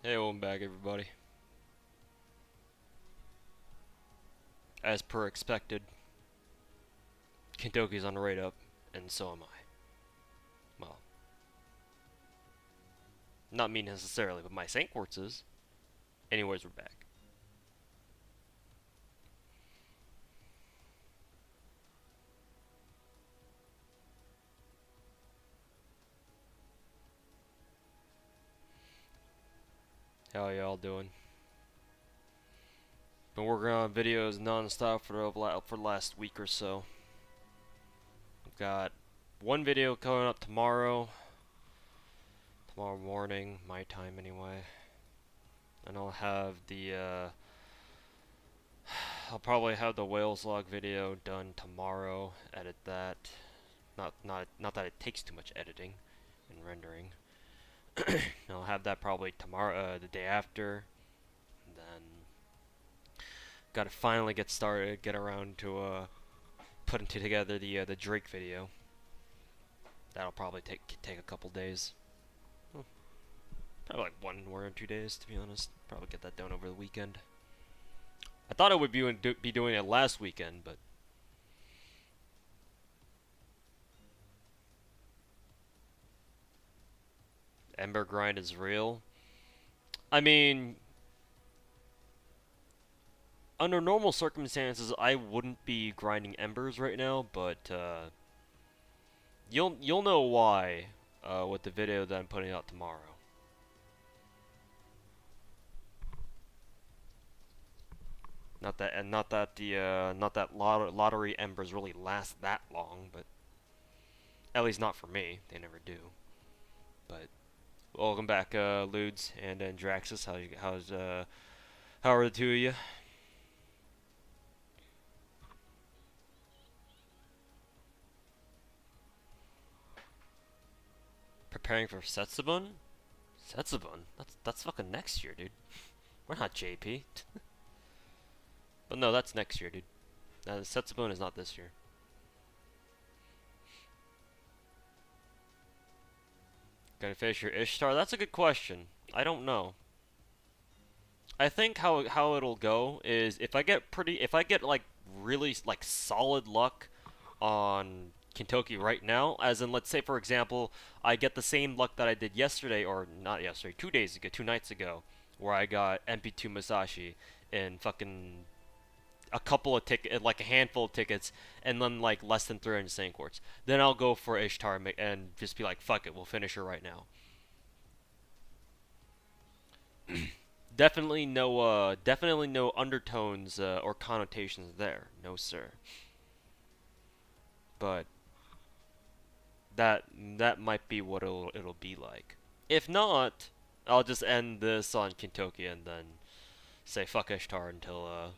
Hey, welcome back, everybody. As per expected, Kentucky's on the right up, and so am I. Well, not me necessarily, but my St. Quartz is. Anyways, we're back. How y'all doing? Been working on videos non-stop for the last week or so. I've got one video coming up tomorrow morning, my time anyway. And I'll probably have the whales log video done tomorrow. Edit that. Not that it takes too much editing and rendering. I'll have that probably tomorrow, the day after. And then gotta finally get around to putting together the Drake video. That'll probably take a couple days. Well, probably like 1 or 2 days, to be honest. Probably get that done over the weekend. I thought I would be doing it last weekend, but Ember grind is real. I mean, under normal circumstances, I wouldn't be grinding embers right now, but you'll know why with the video that I'm putting out tomorrow. Not that lottery embers really last that long, but at least not for me. They never do. But welcome back, Ludes and Draxus. How are the two of you? Preparing for Setsubun? Setsubun? That's fucking next year, dude. We're not JP. But no, that's next year, dude. Setsubun is not this year. Gonna finish your Ishtar? That's a good question. I don't know. I think how it'll go is if I get like really like solid luck on Kentucky right now, as in let's say for example I get the same luck that I did yesterday or not yesterday, 2 days ago, 2 nights ago, where I got MP2 Masashi in fucking a couple of tickets, like a handful of tickets, and then like less than 300 Saint Quartz. Then I'll go for Ishtar and just be like, fuck it, we'll finish her right now. Definitely no undertones or connotations there. No, sir. But that might be what it'll be like. If not, I'll just end this on Kintoki and then say fuck Ishtar until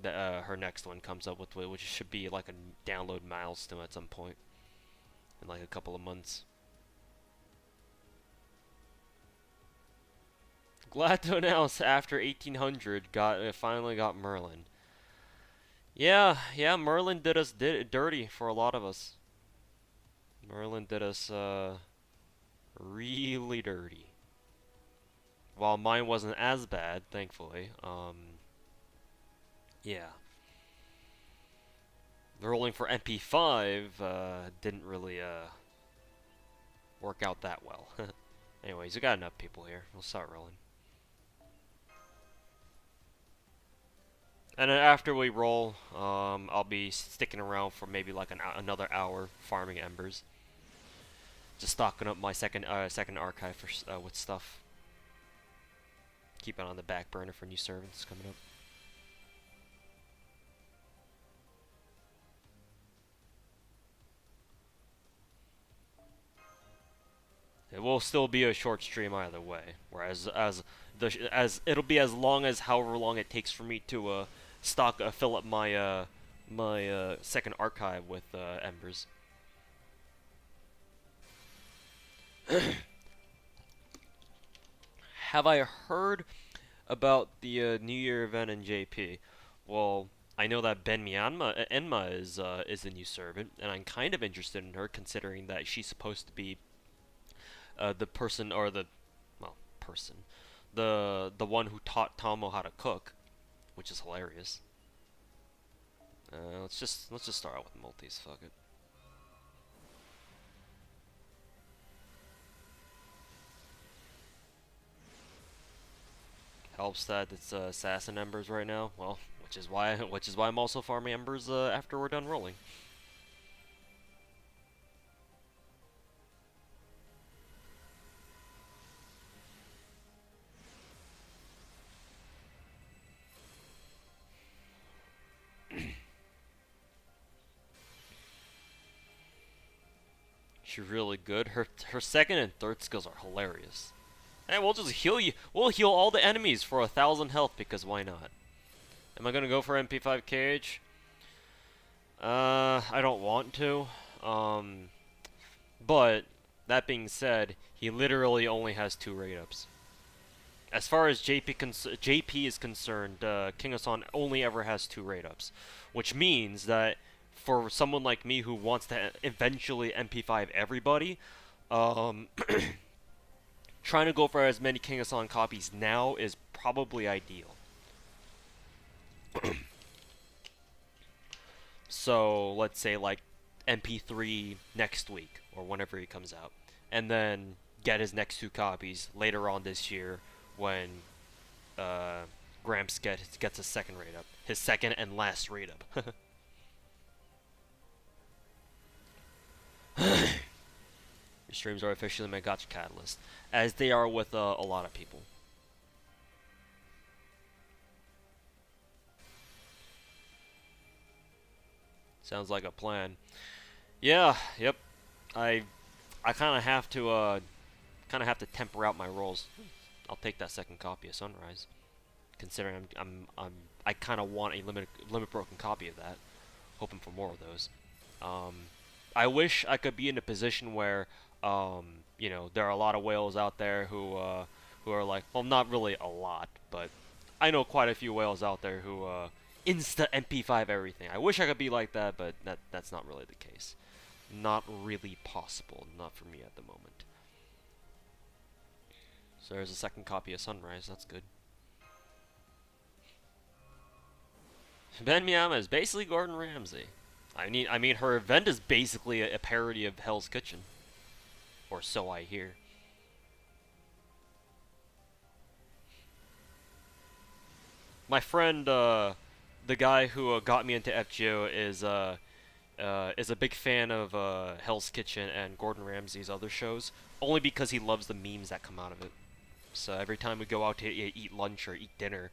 her next one comes up with, which should be like a download milestone at some point in like a couple of months. Glad to announce after 1800 finally got Merlin. Yeah, Merlin did it dirty for a lot of us. Merlin did us really dirty. While mine wasn't as bad, thankfully. Yeah. The rolling for MP5 didn't really work out that well. Anyways, we got enough people here. We'll start rolling. And then after we roll, I'll be sticking around for maybe like another hour farming embers. Just stocking up my second archive for with stuff. Keep it on the back burner for new servants coming up. It will still be a short stream either way. Whereas as it'll be as long as however long it takes for me to fill up my second archive with embers. Have I heard about the New Year event in JP? Well, I know that Enma is the new servant, and I'm kind of interested in her considering that she's supposed to be the person or the well person the one who taught Tomo how to cook, which is hilarious. Let's just start out with multis. Fuck it. Helps that it's assassin embers right now. Well, which is why I'm also farming embers after we're done rolling. She's really good. Her second and third skills are hilarious. And we'll just heal you. We'll heal all the enemies for 1,000 health because why not? Am I gonna go for MP5 cage? I don't want to. But that being said, he literally only has 2 rate ups. As far as JP is concerned, King Hassan only ever has 2 rate ups, which means that for someone like me who wants to eventually MP5 everybody, um, trying to go for as many King Hassan copies now is probably ideal. So let's say like MP3 next week or whenever he comes out, and then get his next 2 copies later on this year when Gramps gets his second rate up, his second and last rate up. Your streams are officially my gotcha catalyst, as they are with a lot of people. Sounds like a plan. Yeah, yep. I I kind of have to temper out my rolls. I'll take that second copy of Sunrise, considering I kind of want a limit broken copy of that, hoping for more of those. Um, I wish I could be in a position where, there are a lot of whales out there who are like, well, not really a lot, but I know quite a few whales out there who insta MP5 everything. I wish I could be like that, but that's not really the case. Not really possible. Not for me at the moment. So there's a second copy of Sunrise. That's good. Ben Miyama is basically Gordon Ramsay. I mean, her event is basically a parody of Hell's Kitchen, or so I hear. My friend, the guy who got me into FGO, is a big fan of Hell's Kitchen and Gordon Ramsay's other shows, only because he loves the memes that come out of it. So every time we go out to eat lunch or eat dinner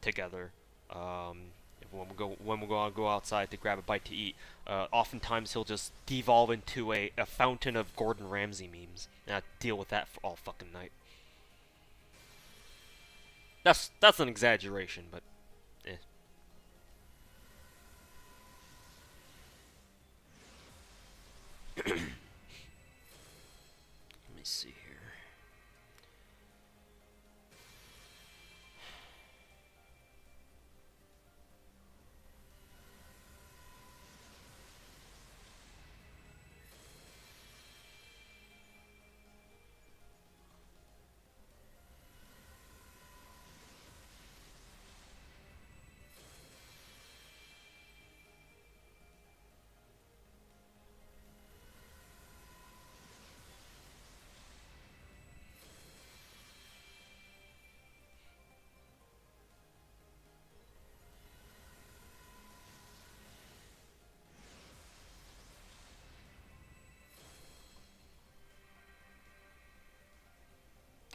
together, um, when we go outside to grab a bite to eat, oftentimes he'll just devolve into a fountain of Gordon Ramsay memes, and I deal with that for all fucking night. That's an exaggeration, but eh. Let me see here.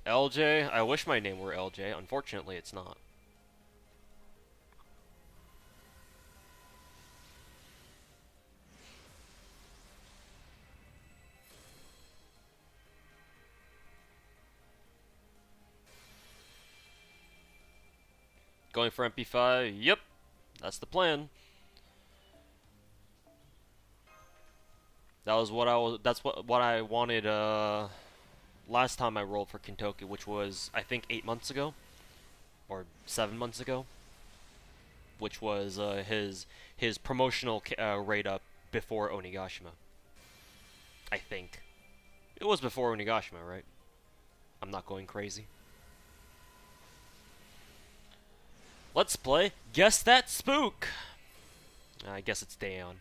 LJ, I wish my name were LJ. Unfortunately, it's not. Going for MP5? Yep, that's the plan. That's what I wanted last time I rolled for Kentucky, which was I think 8 months ago or 7 months ago, which was his promotional rate up before Onigashima. I think it was before Onigashima, right? I'm not going crazy. Let's play Guess That Spook. I guess it's Daeon.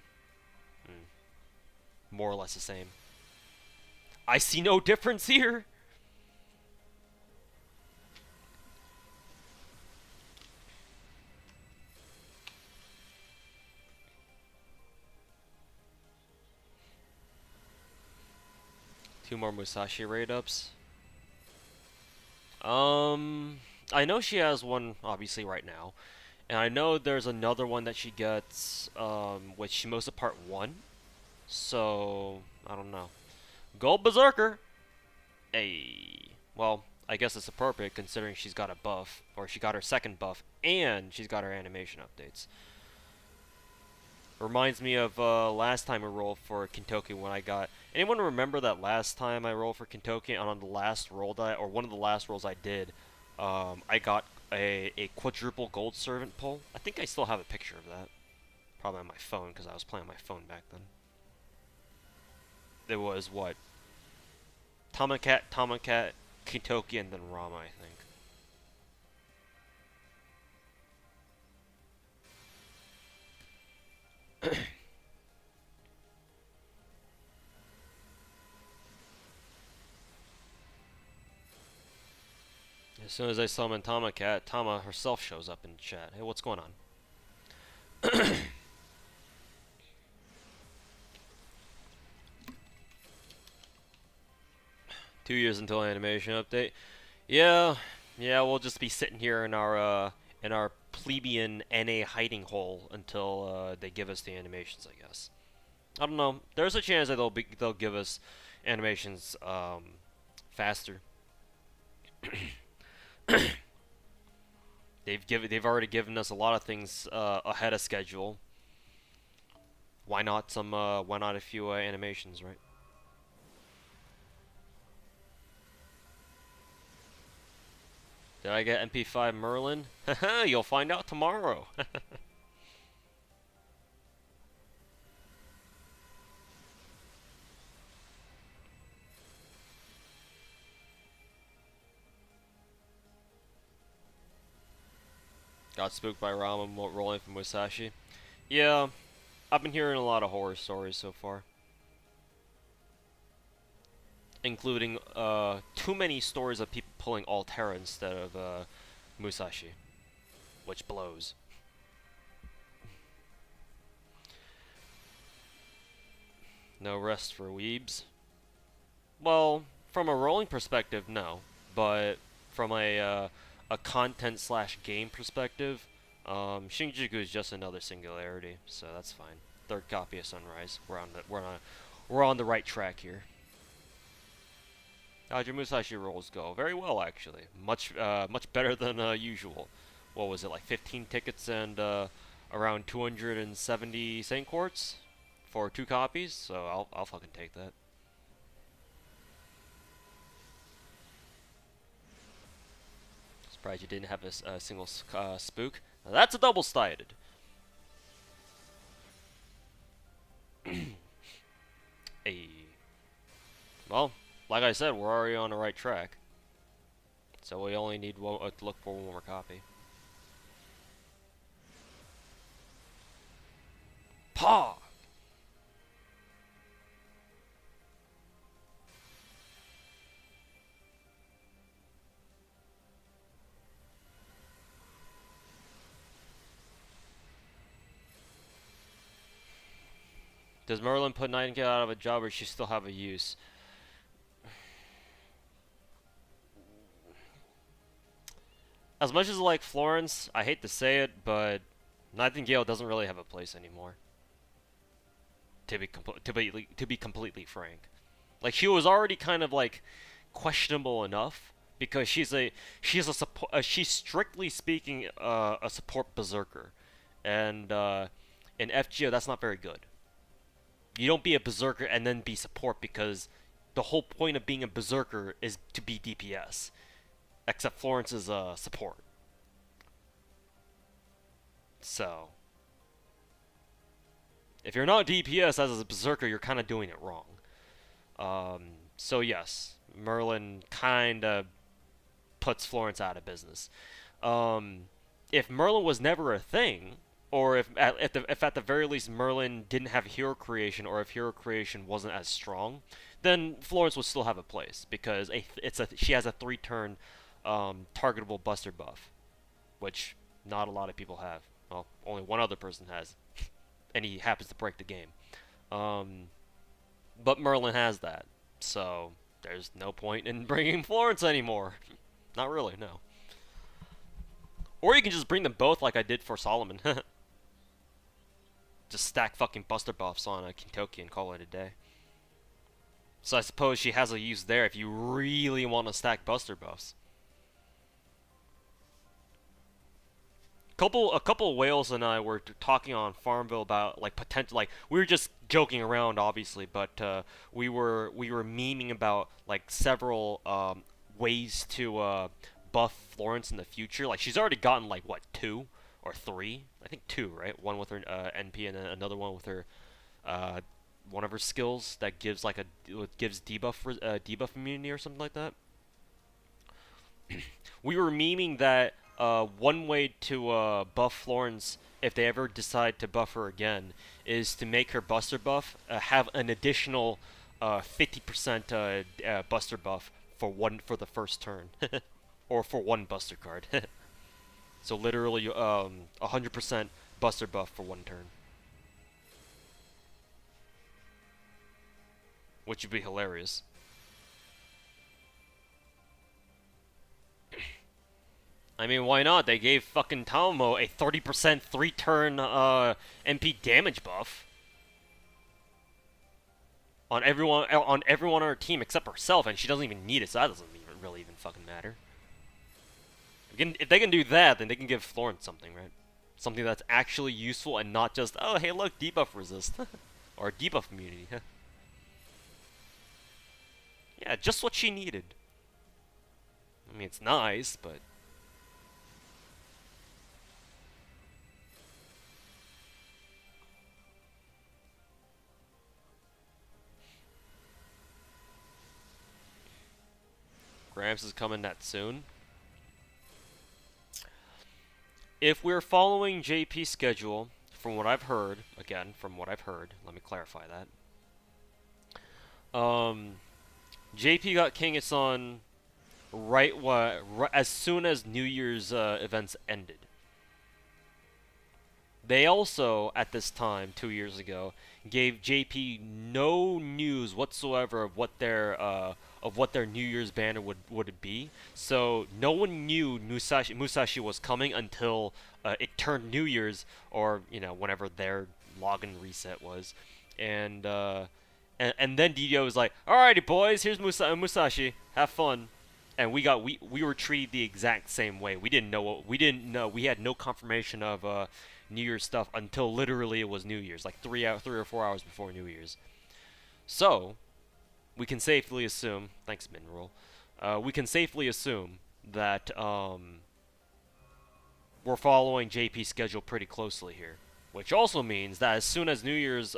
More or less the same. I see no difference here. Two more Musashi raid ups. I know she has one obviously right now, and I know there's another one that she gets with Shimosa Part 1. So, I don't know. Gold Berserker! Hey. Well, I guess it's appropriate considering she's got a buff, or she got her second buff, and she's got her animation updates. Reminds me of last time I rolled for Kintoki when I got... Anyone remember that last time I rolled for Kintoki, and on the last roll that or one of the last rolls I did, I got a quadruple gold servant pull? I think I still have a picture of that. Probably on my phone, because I was playing on my phone back then. It was, what? Tomacat, Kintoki, and then Rama, I think. As soon as I summon Tomacat, Tama herself shows up in chat. Hey, what's going on? 2 years until animation update. Yeah, we'll just be sitting here in our plebeian NA hiding hole until they give us the animations, I guess. I don't know. There's a chance that they'll give us animations faster. They've already given us a lot of things ahead of schedule. Why not a few animations, right? Did I get MP5 Merlin? Haha, you'll find out tomorrow. Got spooked by Ramen rolling from Musashi. Yeah, I've been hearing a lot of horror stories so far. Including too many stories of people pulling Altera instead of Musashi. Which blows. No rest for weebs? Well, from a rolling perspective, no. But from a content slash game perspective, Shinjuku is just another singularity, so that's fine. Third copy of Sunrise. We're on the right track here. How'd your Musashi rolls go? Very well, actually. Much better than usual. What was it, like 15 tickets and around 270 Saint Quartz for 2 copies? So I'll fucking take that. Surprised you didn't have a single spook. Now that's a double-sided. Hey. Well, like I said, we're already on the right track. So we only need to look for one more copy. Paw! Does Merlin put Nightingale out of a job, or does she still have a use? As much as I like Florence, I hate to say it, but Nightingale doesn't really have a place anymore. To be completely frank, like she was already kind of like questionable enough because she's strictly speaking a support berserker, and in FGO that's not very good. You don't be a berserker and then be support because the whole point of being a berserker is to be DPS. Except Florence is support. So, if you're not DPS as a berserker, you're kind of doing it wrong. So yes, Merlin kind of puts Florence out of business. if Merlin was never a thing, or if at the very least Merlin didn't have hero creation, or if hero creation wasn't as strong, then Florence would still have a place because she has a 3-turn targetable Buster buff, which not a lot of people have. Well, only one other person has, and he happens to break the game. Um, but Merlin has that, so there's no point in bringing Florence anymore. Not really, no. Or you can just bring them both like I did for Solomon. Just stack fucking Buster buffs on a Kintoki and call it a day. So I suppose she has a use there if you really want to stack Buster buffs. A couple whales and I were talking on Farmville about like potential, like we were just joking around obviously, but we were memeing about like several ways to buff Florence in the future. Like she's already gotten like what, 2 or 3? I think 2, right? One with her NP and then another one with her uh, one of her skills that gives like gives debuff immunity or something like that. We were memeing that one way to buff Florence if they ever decide to buff her again is to make her Buster buff have an additional 50% Buster buff for the first turn, or for one Buster card. So literally 100% Buster buff for one turn, which would be hilarious. I mean, why not? They gave fucking Taomo a 30% 3-turn MP damage buff on everyone on her team except herself, and she doesn't even need it, so that doesn't even really even fucking matter. If they can do that, then they can give Florence something, right? Something that's actually useful and not just, oh, hey, look, debuff resist. Or debuff immunity. Yeah, just what she needed. I mean, it's nice, but Gramps is coming that soon. If we're following JP's schedule, from what I've heard, again, from what I've heard, let me clarify that. JP got Kangaskhan as soon as New Year's events ended. They also, at this time, 2 years ago, gave JP no news whatsoever of what their New Year's banner would be. So no one knew Musashi was coming until it turned New Year's, or whenever their login reset was, and and then DDO was like, "Alrighty, boys, here's Musashi. Have fun." And we were treated the exact same way. We had no confirmation of New Year's stuff until literally it was New Year's, like 3 or 4 hours before New Year's. So we can safely assume, thanks Mineral, we can safely assume that we're following JP's schedule pretty closely here, which also means that as soon as New Year's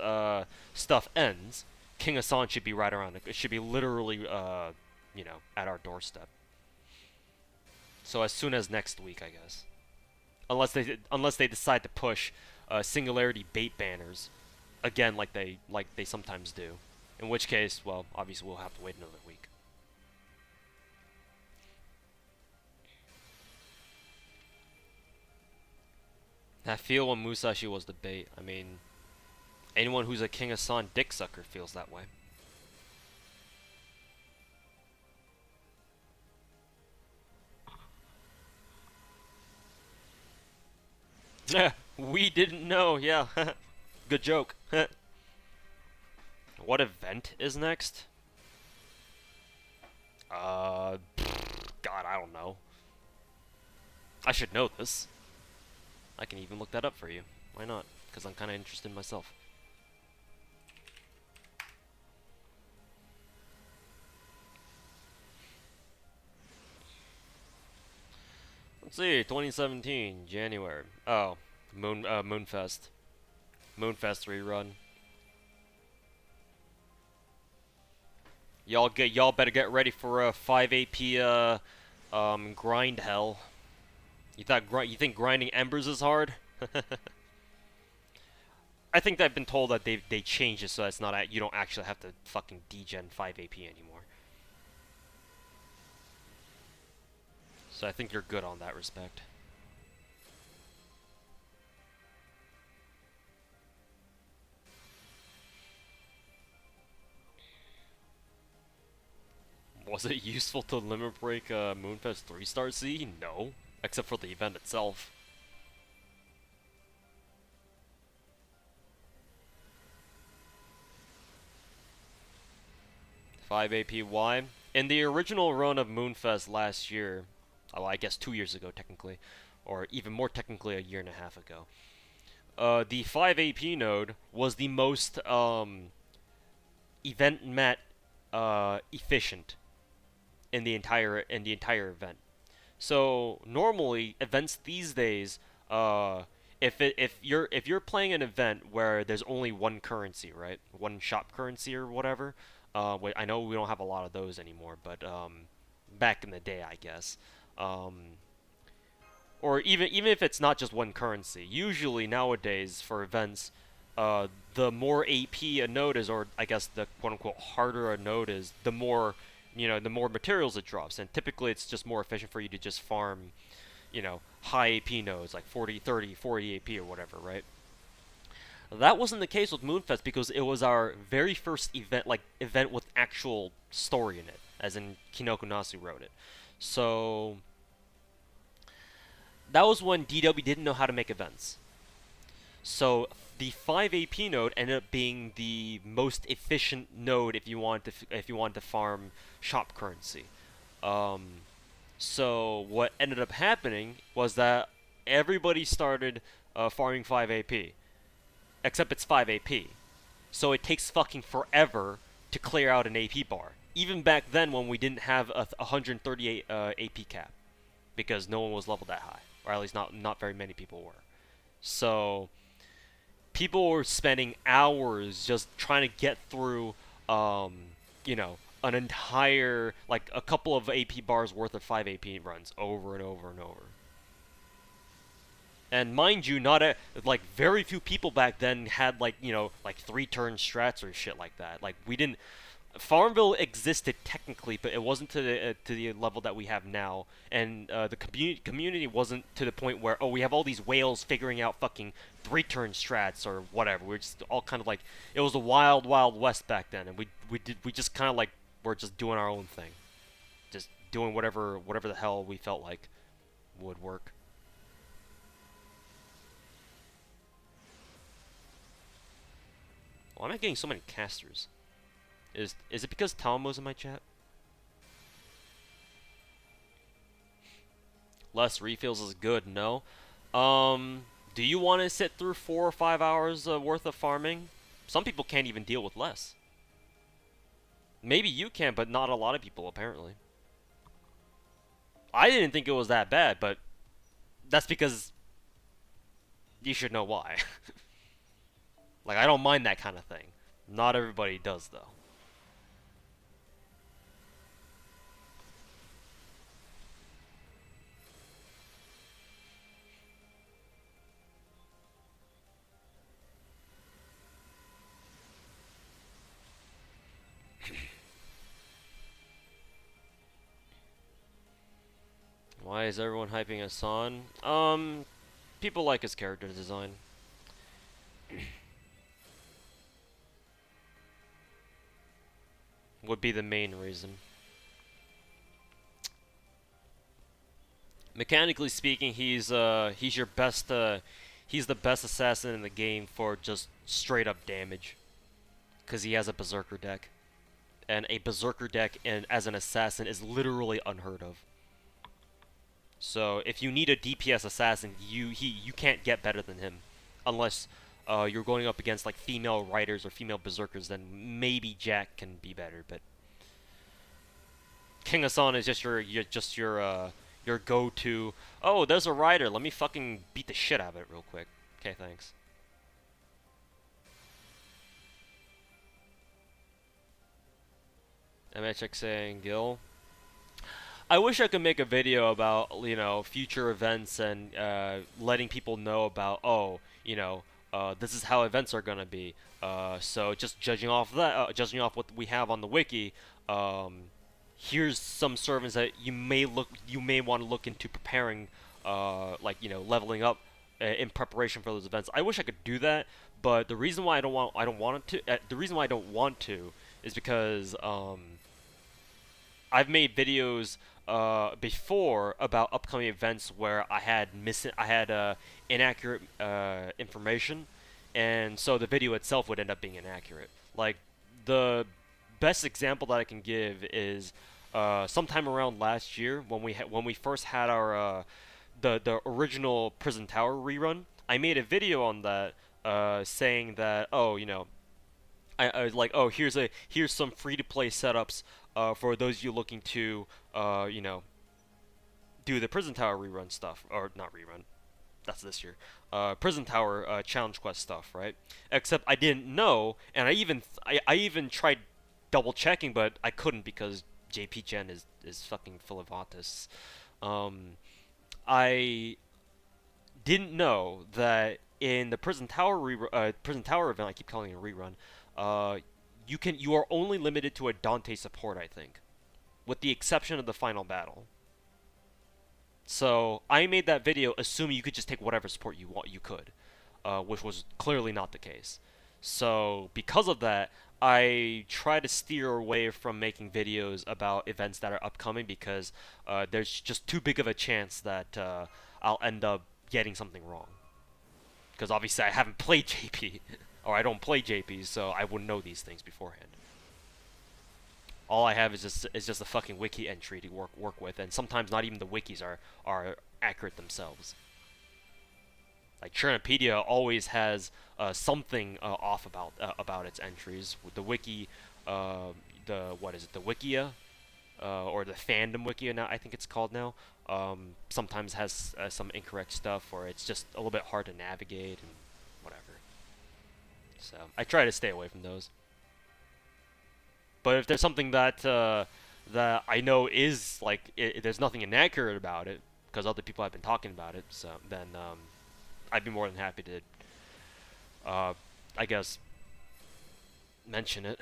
stuff ends, King Hassan should be right around. It should be literally, at our doorstep. So as soon as next week, I guess, unless they decide to push singularity bait banners again, like they sometimes do. In which case, well, obviously we'll have to wait another week. I feel when Musashi was the bait. I mean, anyone who's a King of Sun dick sucker feels that way. We didn't know, yeah. Good joke. What event is next? God, I don't know. I should know this. I can even look that up for you. Why not? Because I'm kind of interested myself. Let's see, 2017, January. Oh, Moonfest. Moonfest rerun. Y'all better get ready for a 5 AP grind hell. You think grinding embers is hard? I think I've been told that they changed it so it's not you don't actually have to fucking degen 5 AP anymore. So I think you're good on that respect. Was it useful to limit break Moonfest 3-star C? No, except for the event itself. 5 APY. In the original run of Moonfest last year, oh, I guess 2 years ago technically, or even more technically a year and a half ago, the 5 AP node was the most event met efficient in the entire event. So normally events these days, if you're playing an event where there's only one currency, right, one shop currency or whatever, I know we don't have a lot of those anymore, but back in the day, I guess, um, or even if it's not just one currency, usually nowadays for events, the more AP a node is, or I guess the quote unquote harder a node is, the more the more materials it drops, and typically it's just more efficient for you to just farm high AP nodes like 40, 30, 40 AP or whatever, right? That wasn't the case with Moonfest because it was our very first event, like event with actual story in it, as in Kinoko Nasu wrote it. So that was when DW didn't know how to make events. So the 5 AP node ended up being the most efficient node if you want to farm shop currency. Um, so what ended up happening was that everybody started farming 5 AP, except it's 5 AP. So it takes fucking forever to clear out an AP bar. Even back then when we didn't have a 138 AP cap, because no one was leveled that high, or at least not very many people were. So people were spending hours just trying to get through, um, an entire, like a couple of AP bars worth of 5 AP runs over and over and over. And mind you, not like very few people back then had like like 3-turn strats or shit like that. Like we didn't. Farmville existed technically, but it wasn't to the level that we have now, and the community wasn't to the point where we have all these whales figuring out fucking 3-turn strats or whatever. We're just all kind of like it was a wild west back then, and we just kind of like were just doing our own thing, just doing whatever the hell we felt like would work. Why am I getting so many casters? Is it because Talmo's in my chat? Less refills is good, no. Do you want to sit through 4 or 5 hours worth of farming? Some people can't even deal with less. Maybe you can, but not a lot of people, apparently. I didn't think it was that bad, but that's because you should know why. Like, I don't mind that kind of thing. Not everybody does, though. Why is everyone hyping Hassan? People like his character design. Would be the main reason. Mechanically speaking, he's your best he's the best assassin in the game for just straight up damage, because he has a berserker deck, and a berserker deck as an assassin is literally unheard of. So if you need a DPS assassin, you can't get better than him, unless you're going up against like female riders or female berserkers. Then maybe Jack can be better, but King Hassan is just your go-to. Oh, there's a rider. Let me fucking beat the shit out of it real quick. Okay, thanks. MHX saying Gil. I wish I could make a video about, future events and letting people know about, this is how events are gonna be. So just judging off what we have on the wiki, um, here's some servants that you may want to look into preparing, leveling up in preparation for those events. I wish I could do that, but I don't want it to. The reason why I don't want to is because I've made videos before about upcoming events where I had inaccurate information, and so the video itself would end up being inaccurate. Like the best example that I can give is sometime around last year when we first had our the original Prison Tower rerun. I made a video on that saying that, I was like, oh, here's some free to play setups for those of you looking to do the Prison Tower rerun stuff, or not rerun. That's this year. Prison Tower challenge quest stuff, right? Except I didn't know, and I even tried double checking, but I couldn't because JP Gen is fucking full of autists. I didn't know that in the Prison Tower event, I keep calling it a rerun. Uh, you are only limited to a Dante support, I think, with the exception of the final battle. So I made that video assuming you could just take whatever support you could, which was clearly not the case. So because of that, I try to steer away from making videos about events that are upcoming because there's just too big of a chance that I'll end up getting something wrong. Because obviously I haven't played JP, or I don't play JP, so I wouldn't know these things beforehand. All I have is just a fucking wiki entry to work with, and sometimes not even the wikis are accurate themselves. Like Churnopedia always has something off about its entries. With the wiki, the what is it? The Wikia, or the fandom Wikia now I think it's called now. Sometimes has some incorrect stuff, or it's just a little bit hard to navigate and whatever. So I try to stay away from those. But if there's something that I know is like there's nothing inaccurate about it because other people have been talking about it, so then I'd be more than happy to, uh, I guess, mention it.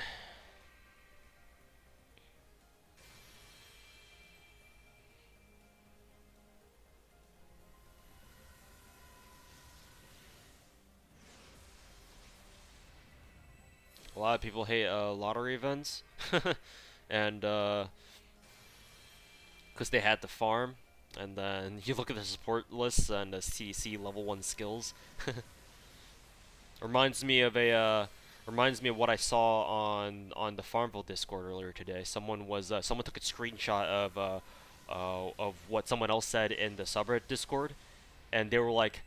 A lot of people hate lottery events, and because they had to farm, and then you look at the support lists and see level 1 skills. Reminds me of what I saw on the Farmville Discord earlier today. Someone took a screenshot of what someone else said in the subreddit Discord, and they were like,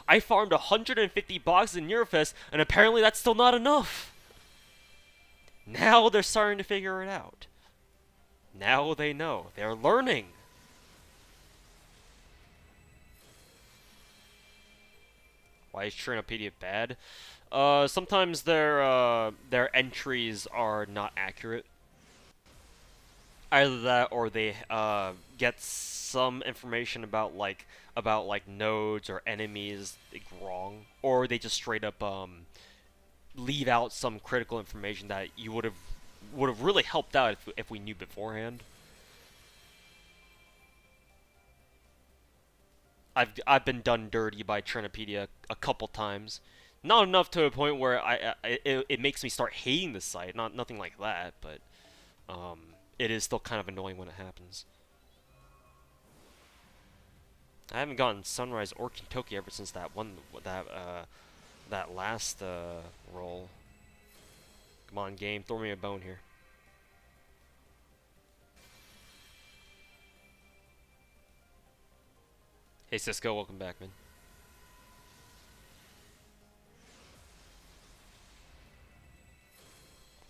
I farmed 150 boxes in Eurofest, and apparently that's still not enough. Now they're starting to figure it out. Now they know. They're learning. Why is Trinopedia bad? Sometimes their entries are not accurate. Either that, or they get some information about like nodes or enemies like, wrong, or they just straight up leave out some critical information that you would have really helped out if we knew beforehand. I've been done dirty by Trinopedia a couple times. Not enough to a point where it makes me start hating the site. Nothing like that, but it is still kind of annoying when it happens. I haven't gotten Sunrise or Kintoki ever since that last roll. Come on, game, throw me a bone here. Hey Cisco, welcome back, man.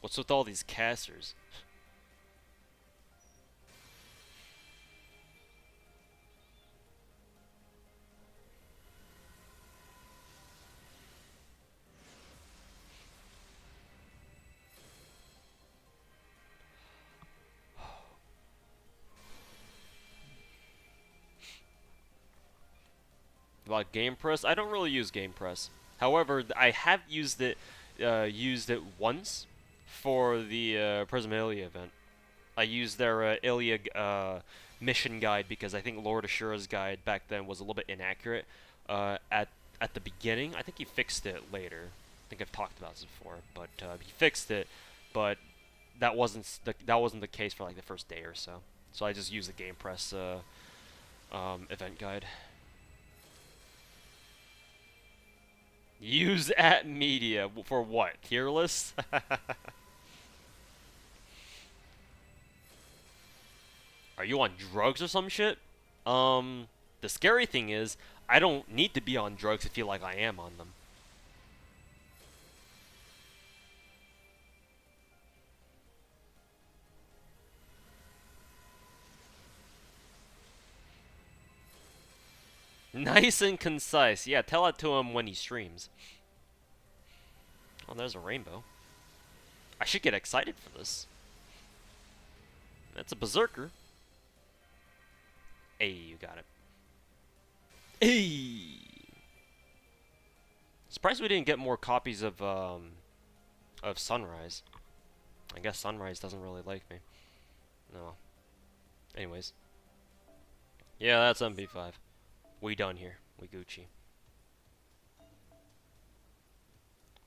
What's with all these casters? About Game Press, I don't really use Game Press. However, I have used it once for the Prism Ilia event. I used their Ilia mission guide because I think Lord Ashura's guide back then was a little bit inaccurate. At the beginning, I think he fixed it later. I think I've talked about this before, but he fixed it. But that wasn't the case for like the first day or so. So I just used the Game Press event guide. Use at media for what? Tier lists? Are you on drugs or some shit? The scary thing is, I don't need to be on drugs to feel like I am on them. Nice and concise. Yeah, tell it to him when he streams. Oh, there's a rainbow. I should get excited for this. That's a berserker. Hey, you got it. Hey! Surprised we didn't get more copies of Sunrise. I guess Sunrise doesn't really like me. No. Anyways. Yeah, that's MP5. We done here. We Gucci.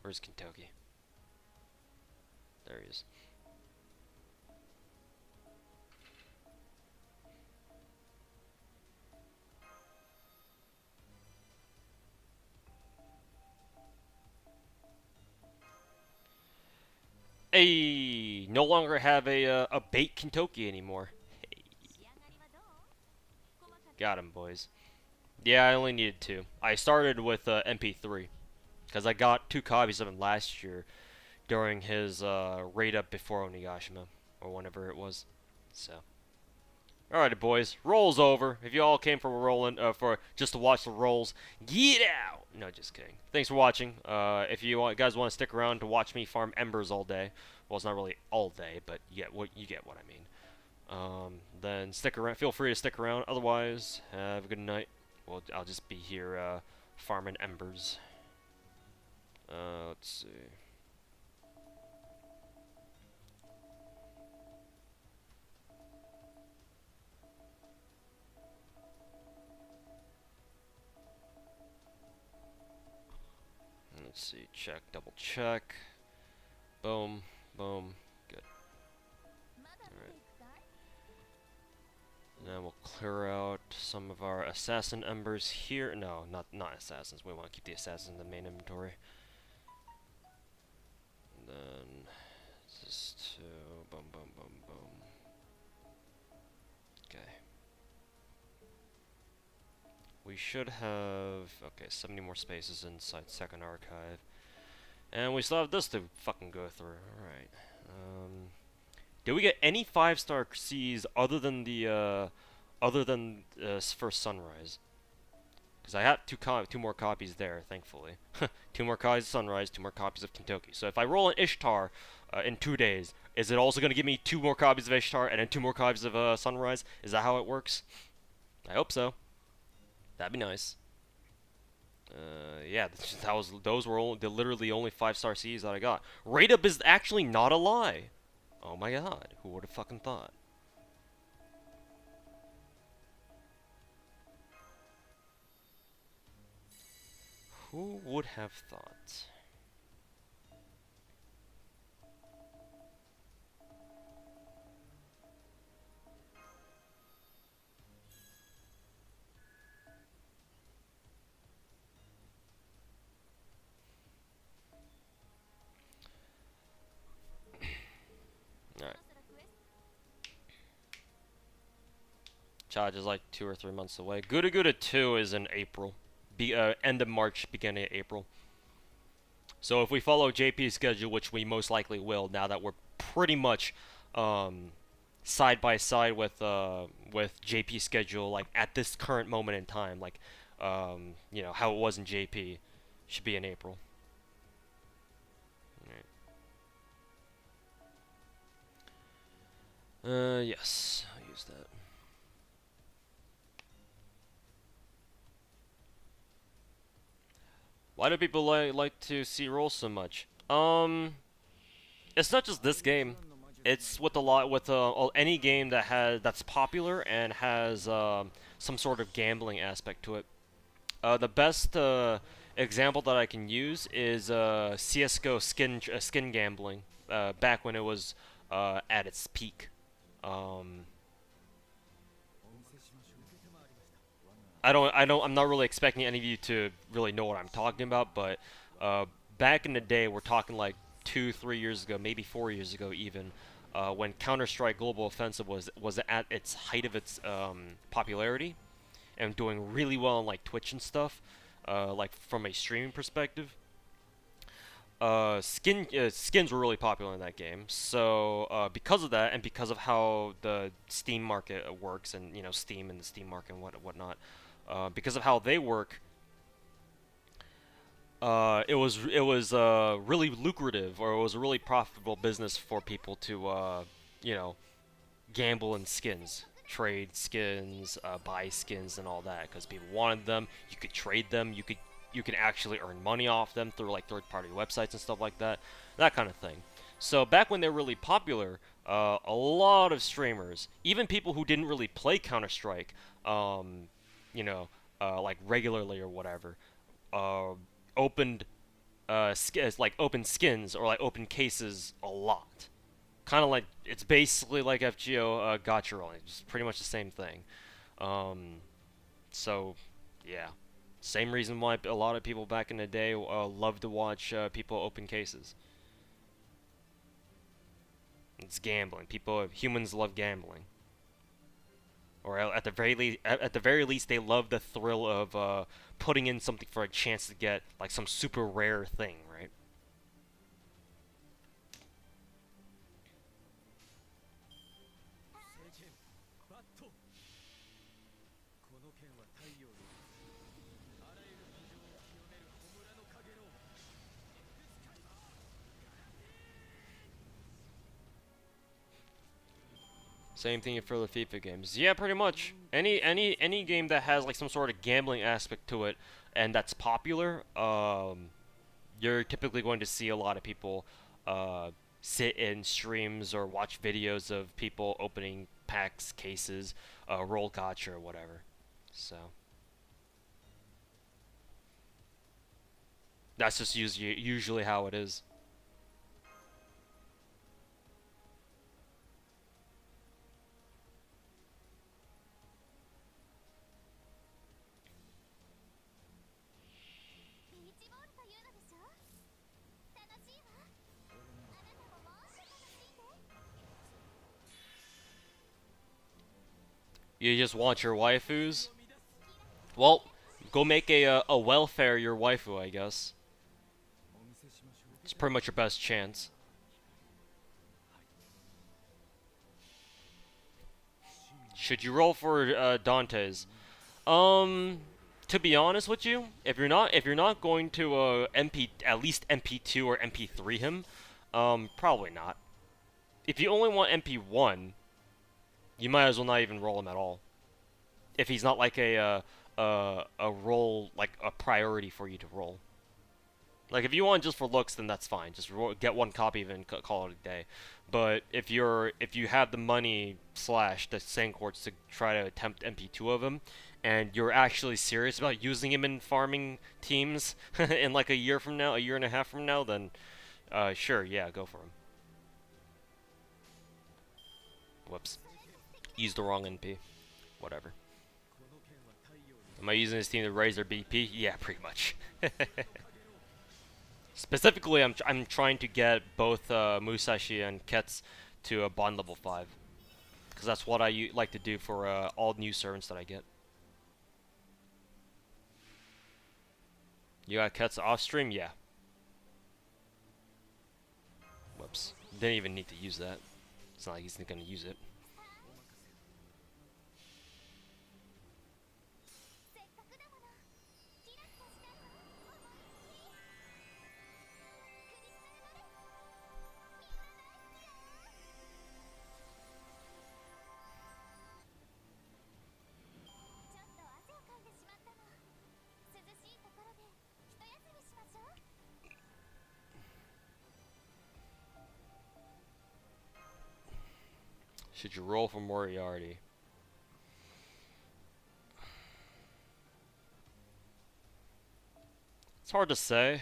Where's Kentucky? There he is. Hey, no longer have a bait Kentucky anymore. Hey. Got him, boys. Yeah, I only needed 2. I started with MP3 because I got 2 copies of him last year during his raid up before Onigashima or whenever it was. So, alright, boys, roll's over. If you all came for rolling for just to watch the rolls, get out. No, just kidding. Thanks for watching. If you guys want to stick around to watch me farm embers all day, well, it's not really all day, but you get what I mean. Then stick around. Feel free to stick around. Otherwise, have a good night. Well, I'll just be here farming embers. Let's see. Let's see. Check. Double check. Boom. Boom. Good. Alright. And then we'll clear out some of our assassin embers here. No, not assassins. We want to keep the assassins in the main inventory. And then just boom, boom, boom, boom. Okay. We should have 70 more spaces inside second archive, and we still have this to fucking go through. All right. Did we get any 5-star C's other than the first Sunrise? Because I have two more copies there, thankfully. 2 more copies of Sunrise, 2 more copies of Kentucky. So if I roll an Ishtar in 2 days, is it also going to give me 2 more copies of Ishtar and then 2 more copies of Sunrise? Is that how it works? I hope so. That'd be nice. Yeah, those were the literally only 5-star C's that I got. Rate up is actually not a lie. Oh my god, who would have fucking thought? Who would have thought? Alright. Charge is like 2 or 3 months away. Guda Guda 2 is in April. End of March, beginning of April. So if we follow JP's schedule, which we most likely will, now that we're pretty much side by side with JP's schedule, like at this current moment in time, like you know how it was in JP, should be in April. Yes, I'll use that. Why do people like to see rolls so much? It's not just this game. It's with a lot with any game that that's popular and has some sort of gambling aspect to it. The best example that I can use is CS:GO skin gambling. Back when it was at its peak. Um, I'm not really expecting any of you to really know what I'm talking about, but uh, back in the day, we're talking like 2, 3 years ago, maybe 4 years ago, even when Counter-Strike Global Offensive was at its height of its popularity and doing really well on like Twitch and stuff, like from a streaming perspective. Skins were really popular in that game. So because of that, and because of how the Steam market works, and Steam and the Steam market and whatnot, because of how they work, it was really lucrative, or it was a really profitable business for people to you know gamble in skins, trade skins, buy skins, and all that. Because people wanted them. You could trade them. You can actually earn money off them through like third-party websites and stuff like that kind of thing. So back when they were really popular, a lot of streamers, even people who didn't really play Counter Strike, um, you know, like regularly or whatever, uh, opened like open skins or like open cases a lot. Kind of like it's basically like FGO gotcha rolling, just pretty much the same thing. Um, so yeah, same reason why a lot of people back in the day loved to watch people open cases. It's gambling. Humans love gambling, or at the very least, they love the thrill of putting in something for a chance to get like some super rare thing, right? Same thing for the FIFA games. Yeah, pretty much. Any game that has like some sort of gambling aspect to it and that's popular, you're typically going to see a lot of people sit in streams or watch videos of people opening packs, cases, roll gotcha or whatever. So that's just usually how it is. You just want your waifus? Well, go make a welfare your waifu, I guess. It's pretty much your best chance. Should you roll for Dante's? Um, to be honest with you, if you're not going to MP at least MP2 or MP3 him, probably not. If you only want MP1, you might as well not even roll him at all. If he's not like a roll like a priority for you to roll. Like if you want just for looks, then that's fine. Just get one copy of it and call it a day. But if you have the money slash the Sandcords to try to attempt MP2 of him, and you're actually serious about using him in farming teams in like a year from now, a year and a half from now, then sure, yeah, go for him. Whoops, used the wrong NP. Whatever. Am I using this team to raise their BP? Yeah, pretty much. Specifically, I'm trying to get both Musashi and Kets to a bond level 5. Because that's what I like to do for all new servants that I get. You got Kets off stream? Yeah. Whoops. Didn't even need to use that. It's not like he's going to use it. Should you roll for Moriarty? It's hard to say.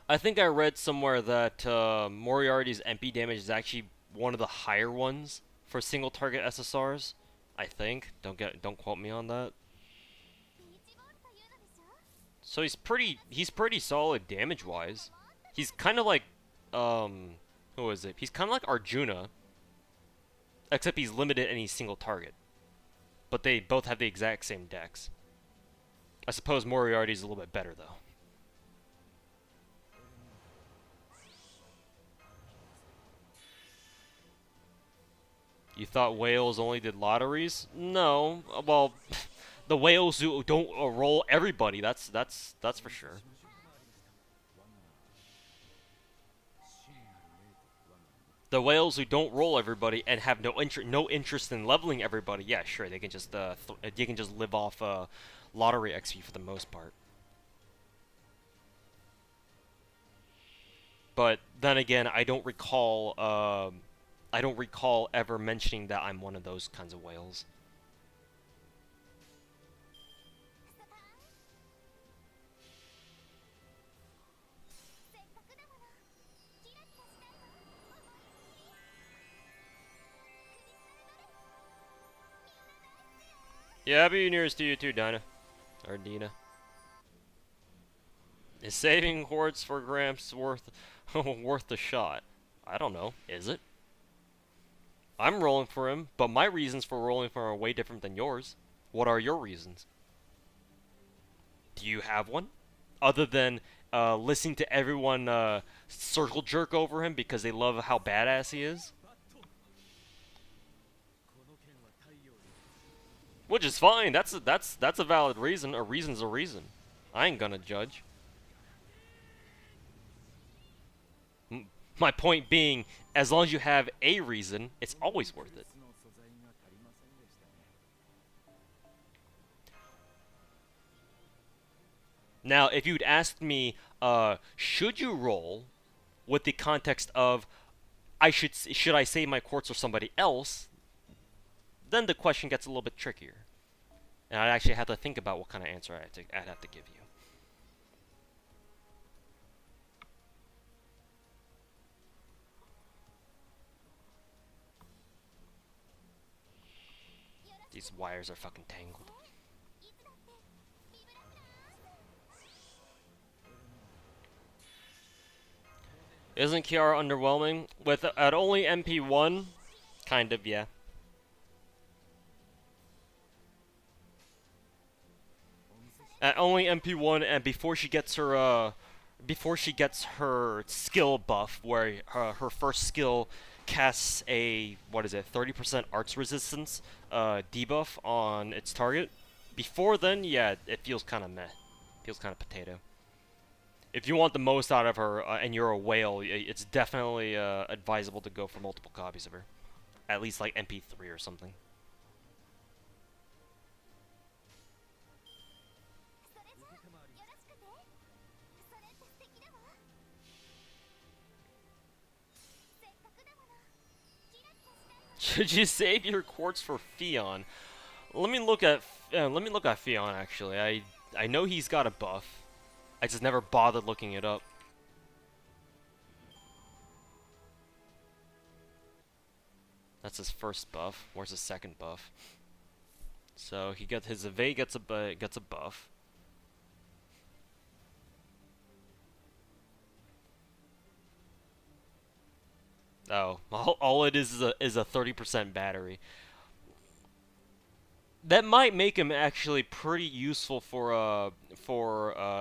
I think I read somewhere that Moriarty's MP damage is actually one of the higher ones for single target SSRs. I think. Don't quote me on that. So he's pretty solid damage wise. He's kind of like who is it? He's kind of like Arjuna, except he's limited any single target. But they both have the exact same dex. I suppose Moriarty's a little bit better though. You thought whales only did lotteries? No. Well, the whales who don't roll everybody. That's for sure. The whales who don't roll everybody and have no interest in leveling everybody. Yeah, sure, they can just you can just live off lottery XP for the most part. But then again, I don't recall ever mentioning that I'm one of those kinds of whales. Yeah, Happy New Year's to you too, Dinah. Or Dina. Is saving hordes for Gramps worth worth the shot? I don't know. Is it? I'm rolling for him, but my reasons for rolling for him are way different than yours. What are your reasons? Do you have one? Other than listening to everyone circle jerk over him because they love how badass he is? Which is fine. That's a valid reason. A reason's a reason. I ain't gonna judge. My point being, as long as you have a reason, it's always worth it. Now, if you'd asked me, should you roll, with the context of, should I save my quartz or somebody else, then the question gets a little bit trickier, and I actually have to think about what kind of answer I'd have to give you. These wires are fucking tangled. Isn't Kiara underwhelming? At only MP1? Kind of, yeah. At only MP1, and before she gets her skill buff, where her first skill casts a, what is it, 30% arts resistance debuff on its target. Before then, yeah, it feels kind of meh. Feels kind of potato. If you want the most out of her and you're a whale, it's definitely advisable to go for multiple copies of her. At least like MP3 or something. Should you save your quartz for Fion? Let me look at Fion actually. I know he's got a buff. I just never bothered looking it up. That's his first buff. Where's his second buff? So he gets his evade gets a buff. Oh, all it is a 30% battery. That might make him actually pretty useful for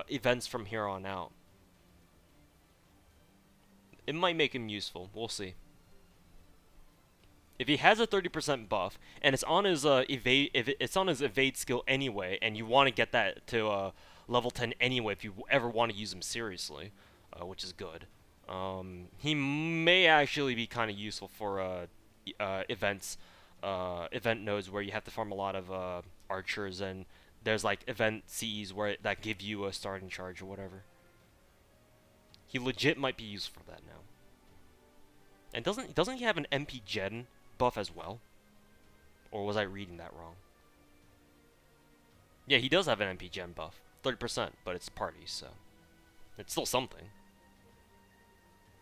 events from here on out. It might make him useful. We'll see. If he has a 30% buff and it's on his evade, if it's on his evade skill anyway, and you want to get that to level 10 anyway, if you ever want to use him seriously, which is good. He may actually be kind of useful for events, event nodes where you have to farm a lot of archers, and there's like event CEs that give you a starting charge or whatever. He legit might be useful for that now. And doesn't he have an MP Gen buff as well? Or was I reading that wrong? Yeah, he does have an MP Gen buff. 30%, but it's parties, so it's still something.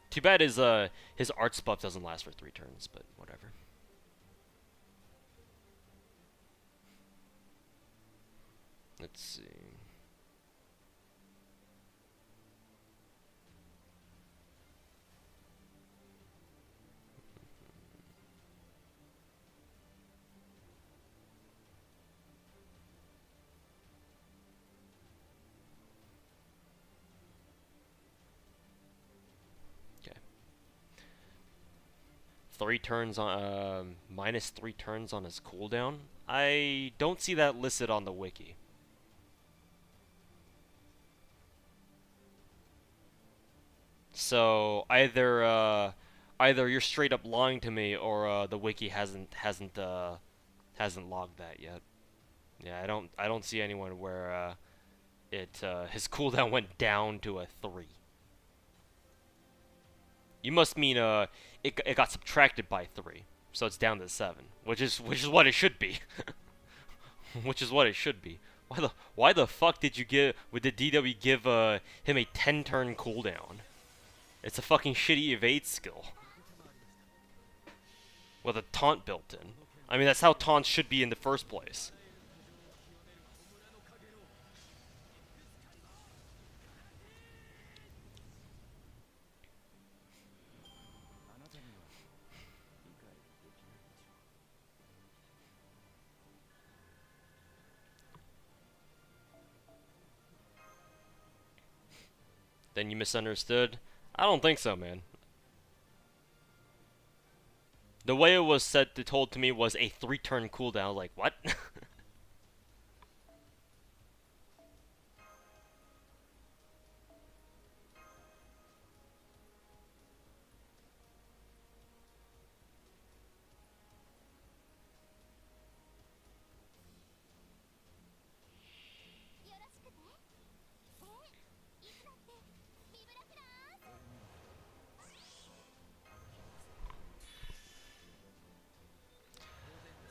Too bad his arts buff doesn't last for 3 turns, but whatever. Let's see. Okay. 3 turns on minus 3 turns on his cooldown. I don't see that listed on the wiki. So either you're straight up lying to me, or the wiki hasn't logged that yet. Yeah, I don't see anyone where his cooldown went down to a 3. You must mean it got subtracted by 3, so it's down to 7, which is what it should be. Which is what it should be. Why the fuck did DW give him a 10 turn cooldown? It's a fucking shitty evade skill with a taunt built in. I mean, that's how taunts should be in the first place. Then you misunderstood? I don't think so, man. The way it was told to me was a 3 turn cooldown. I was like, what?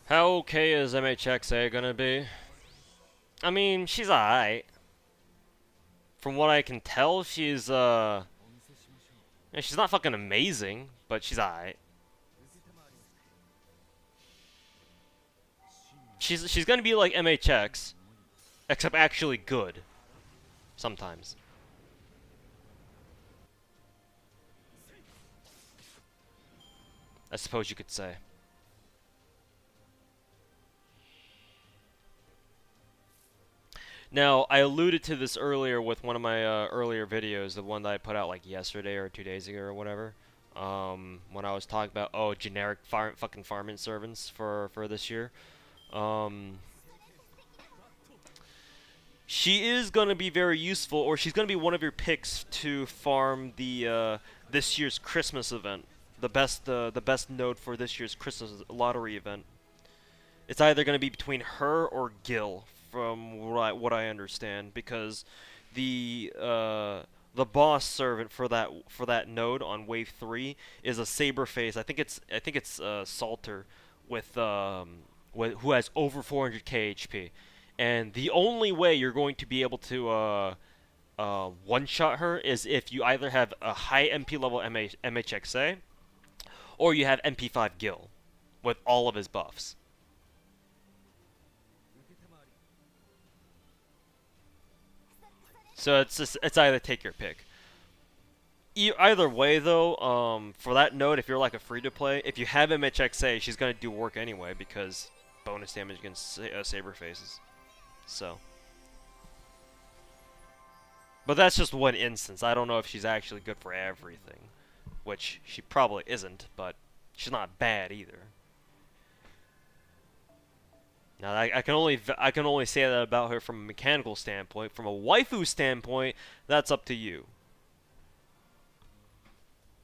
How okay is MHXA gonna be? I mean, she's alright. From what I can tell, she's not fucking amazing, but she's alright. She's gonna be like MHX, except actually good. Sometimes. I suppose you could say. Now, I alluded to this earlier with one of my earlier videos, the one that I put out like yesterday or 2 days ago or whatever. When I was talking about generic fucking farming servants for this year. She is gonna be very useful, or she's gonna be one of your picks to farm the this year's Christmas event. The best node for this year's Christmas lottery event. It's either going to be between her or Gil, from what I understand, because the uh, the boss servant for that node on wave 3 is a saber face. I think it's Salter who has over 400k HP, and the only way you're going to be able to one shot her is if you either have a high MP level MHXA or you have MP5 Gil with all of his buffs. So it's either take your pick. Either way, though, for that node, if you're like a free to play, if you have MHXA, she's gonna do work anyway because bonus damage against saber faces. So, but that's just one instance. I don't know if she's actually good for everything, which she probably isn't, but she's not bad either. Now I can only say that about her from a mechanical standpoint. From a waifu standpoint, that's up to you.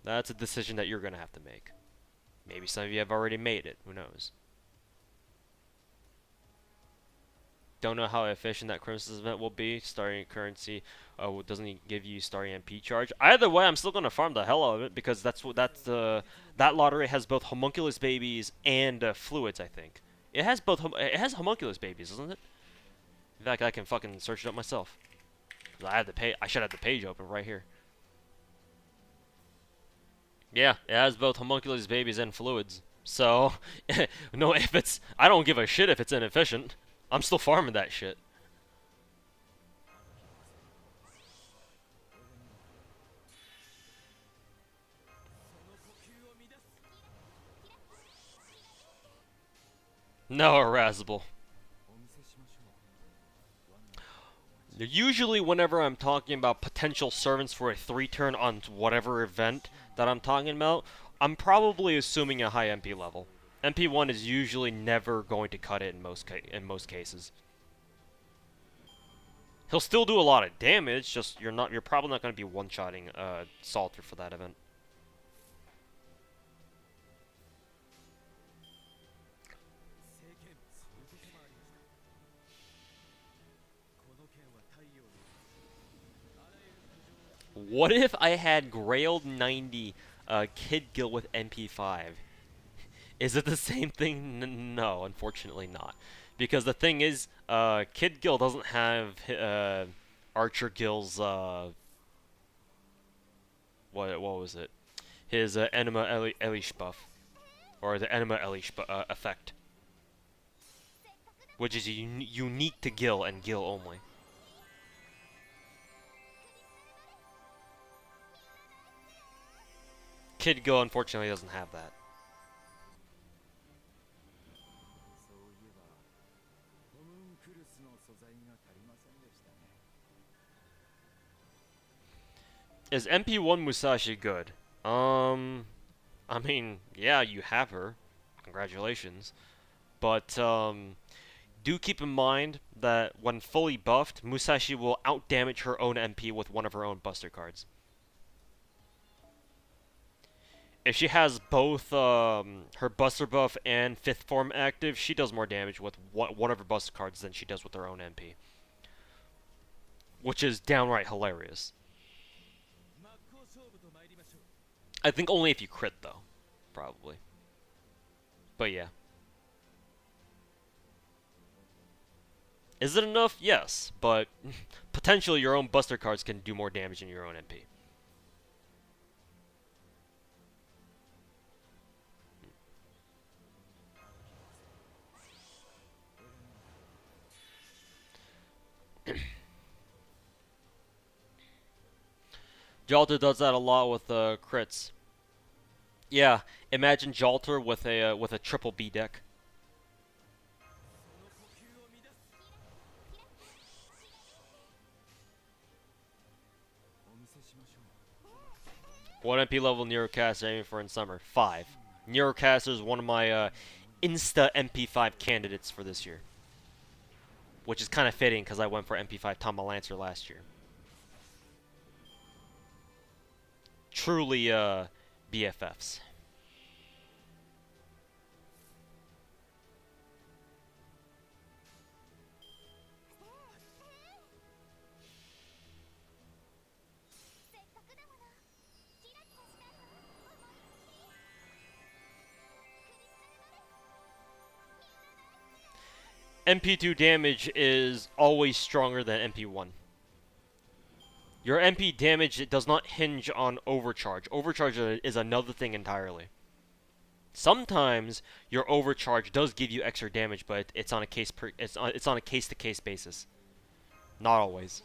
That's a decision that you're gonna have to make. Maybe some of you have already made it. Who knows? Don't know how efficient that Crimson event will be. Starting currency doesn't give you starting MP charge. Either way, I'm still gonna farm the hell out of it because that lottery has both homunculus babies and fluids. I think it has both. It has homunculus babies, doesn't it? In fact, I can fucking search it up myself. 'Cause I had the page. I should have the page open right here. Yeah, it has both homunculus babies and fluids. So, no, if it's, I don't give a shit if it's inefficient. I'm still farming that shit. No irascible. Usually, whenever I'm talking about potential servants for a 3-turn on whatever event that I'm talking about, I'm probably assuming a high MP level. MP1 is usually never going to cut it in most cases. He'll still do a lot of damage, just you're probably not going to be one-shotting Salter for that event. What if I had Grailed 90 Kid Gil with MP5? Is it the same thing? No, unfortunately not. Because the thing is, Kid Gil doesn't have Archer Gil's what was it? His Enema Elish buff, or the Enema Elish effect, which is unique to Gil and Gil only. Kid Gil unfortunately doesn't have that. Is MP1 Musashi good? I mean, yeah, you have her. Congratulations. But, do keep in mind that when fully buffed, Musashi will outdamage her own MP with one of her own buster cards. If she has both her buster buff and fifth form active, she does more damage with one of her buster cards than she does with her own MP. Which is downright hilarious. I think only if you crit, though. Probably. But yeah. Is it enough? Yes, but potentially your own buster cards can do more damage than your own MP. Jalter does that a lot with crits. Yeah, imagine Jalter with a triple B deck. What MP level Neurocaster aiming for in summer? 5. Neurocaster is one of my Insta MP5 candidates for this year. Which is kind of fitting because I went for MP5 Tama Lancer last year. Truly BFFs. MP2 damage is always stronger than MP1. Your MP damage does not hinge on overcharge. Overcharge is another thing entirely. Sometimes your overcharge does give you extra damage, but it's on a it's on a case to case basis. Not always.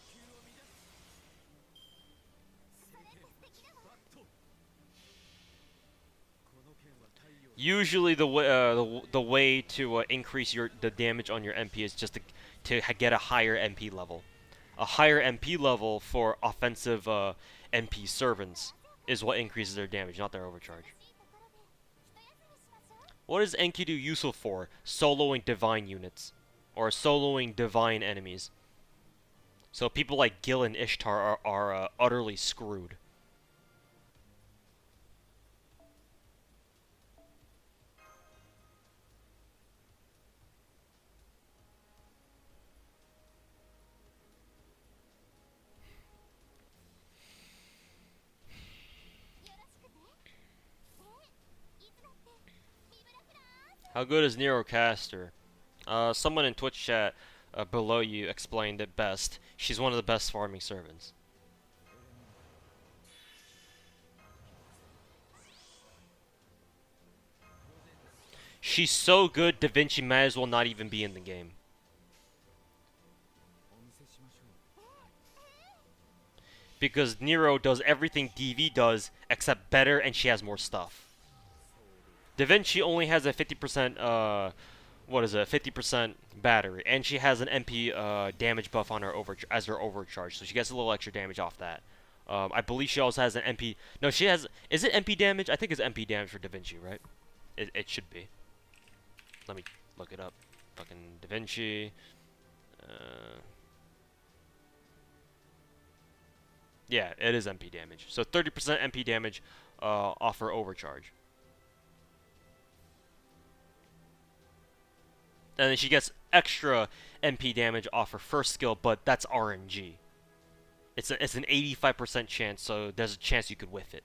Usually the way to increase the damage on your MP is just to get a higher MP level. A higher MP level for offensive MP servants is what increases their damage, not their overcharge. What is Enkidu useful for? Soloing divine units. Or soloing divine enemies. So people like Gil and Ishtar are utterly screwed. How good is Neurocaster? Someone in Twitch chat below you explained it best. She's one of the best farming servants. She's so good, Da Vinci might as well not even be in the game. Because Nero does everything DV does, except better, and she has more stuff. Da Vinci only has a 50%, what is it, 50% battery, and she has an MP damage buff on her as her overcharge, so she gets a little extra damage off that. I believe she also has an MP. No, she has. Is it MP damage? I think it's MP damage for Da Vinci, right? It should be. Let me look it up. Fucking Da Vinci. Yeah, it is MP damage. So 30% MP damage off her overcharge. And then she gets extra MP damage off her first skill, but that's RNG. It's an 85% chance, so there's a chance you could whiff it.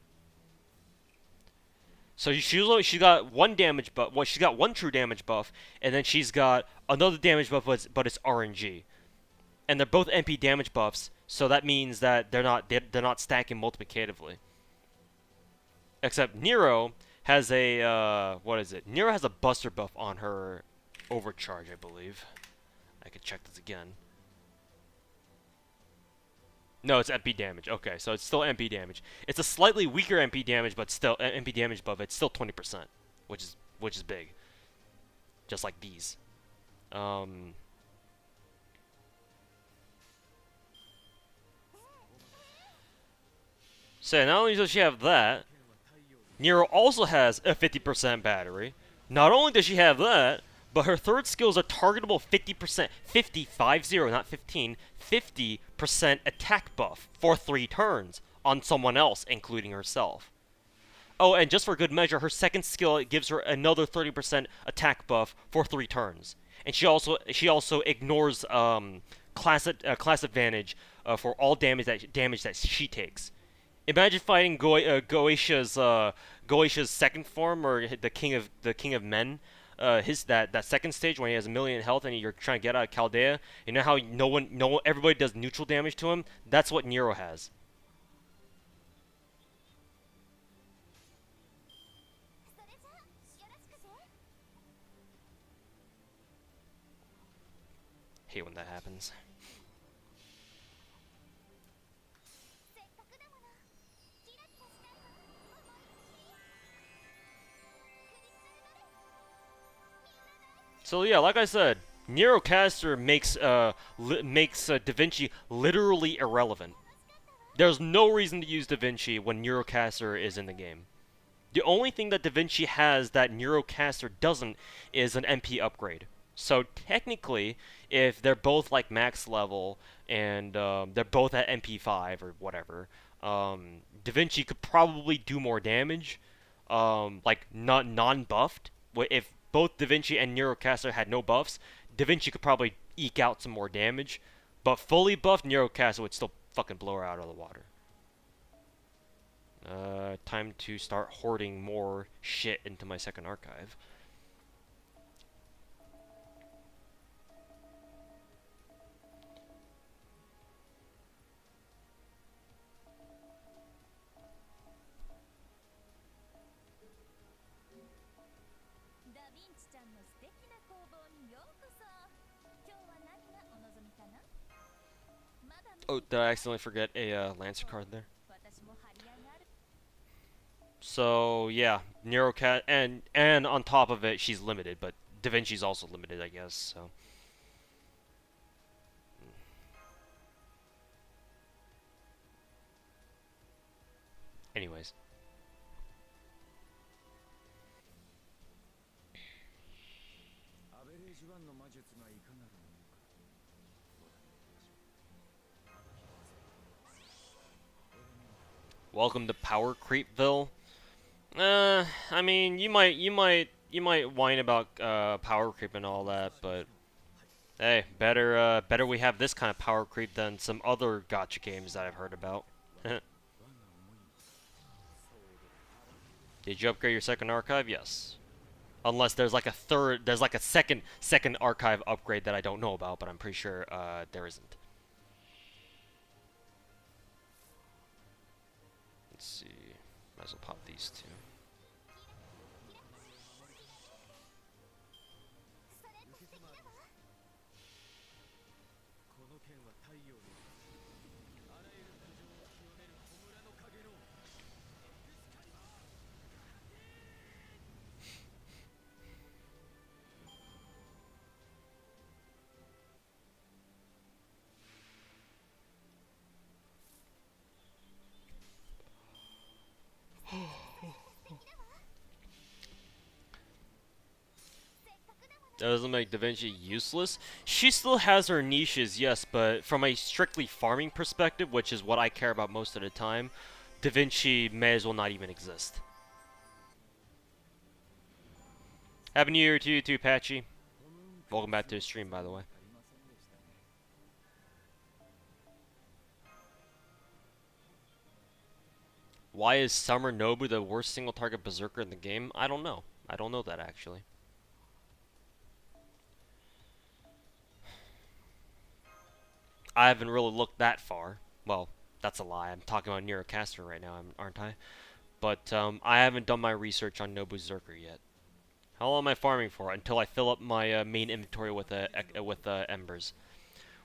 So she got one damage buff. Well, she's got one true damage buff, and then she's got another damage buff, but it's RNG. And they're both MP damage buffs, so that means that they're not stacking multiplicatively. Except Nero has a what is it? Nero has a buster buff on her overcharge, I believe. I could check this again. No, it's MP damage. Okay, so it's still MP damage. It's a slightly weaker MP damage, but still MP damage buff. It's still 20%, which is big. Just like these. So not only does she have that, Nero also has a 50% battery. Not only does she have that, but her third skill is a targetable 50%, 50, not 15, 50% attack buff for 3 turns on someone else, including herself. Oh, and just for good measure, her second skill gives her another 30% attack buff for 3 turns. And she also ignores class advantage for all damage that she takes. Imagine fighting Goetia's second form, or the King of Men. That second stage when he has 1,000,000 health and you're trying to get out of Chaldea. You know how everybody does neutral damage to him. That's what Nero has. Hate when that happens. So yeah, like I said, Neurocaster makes Da Vinci literally irrelevant. There's no reason to use Da Vinci when Neurocaster is in the game. The only thing that Da Vinci has that Neurocaster doesn't is an MP upgrade. So technically, if they're both like max level and they're both at MP5 or whatever, Da Vinci could probably do more damage, like not non-buffed. If both Da Vinci and Neurocaster had no buffs, Da Vinci could probably eke out some more damage. But fully buffed, Neurocaster would still fucking blow her out of the water. Time to start hoarding more shit into my second archive. Oh, did I accidentally forget a Lancer card there? So yeah, Neurocat and on top of it, she's limited, but Da Vinci's also limited, I guess. So. Anyways. Welcome to Power Creepville. I mean, you might whine about power creep and all that, but hey, better we have this kind of power creep than some other gacha games that I've heard about. Did you upgrade your second archive? Yes. Unless there's like there's like a second archive upgrade that I don't know about, but I'm pretty sure there isn't. Let's see. Might as well pop these two. That doesn't make Da Vinci useless. She still has her niches, yes, but from a strictly farming perspective, which is what I care about most of the time, Da Vinci may as well not even exist. Happy New Year to you too, Patchy. Welcome back to the stream, by the way. Why is Summer Nobu the worst single target berserker in the game? I don't know. I don't know that actually. I haven't really looked that far. Well, that's a lie. I'm talking about Neurocaster right now, aren't I? But I haven't done my research on Nobu Berserker yet. How long am I farming for? Until I fill up my main inventory with embers,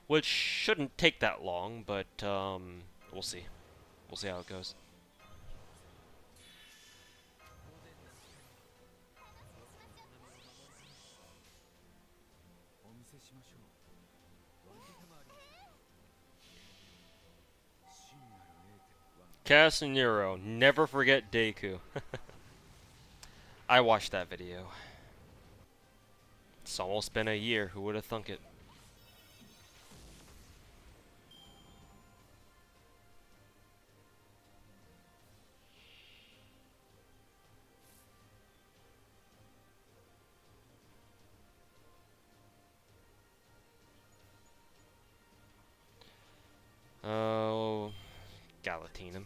which shouldn't take that long, but we'll see. We'll see how it goes. Casanero, never forget Deku. I watched that video. It's almost been a year. Who would have thunk it? Oh, Galatinum.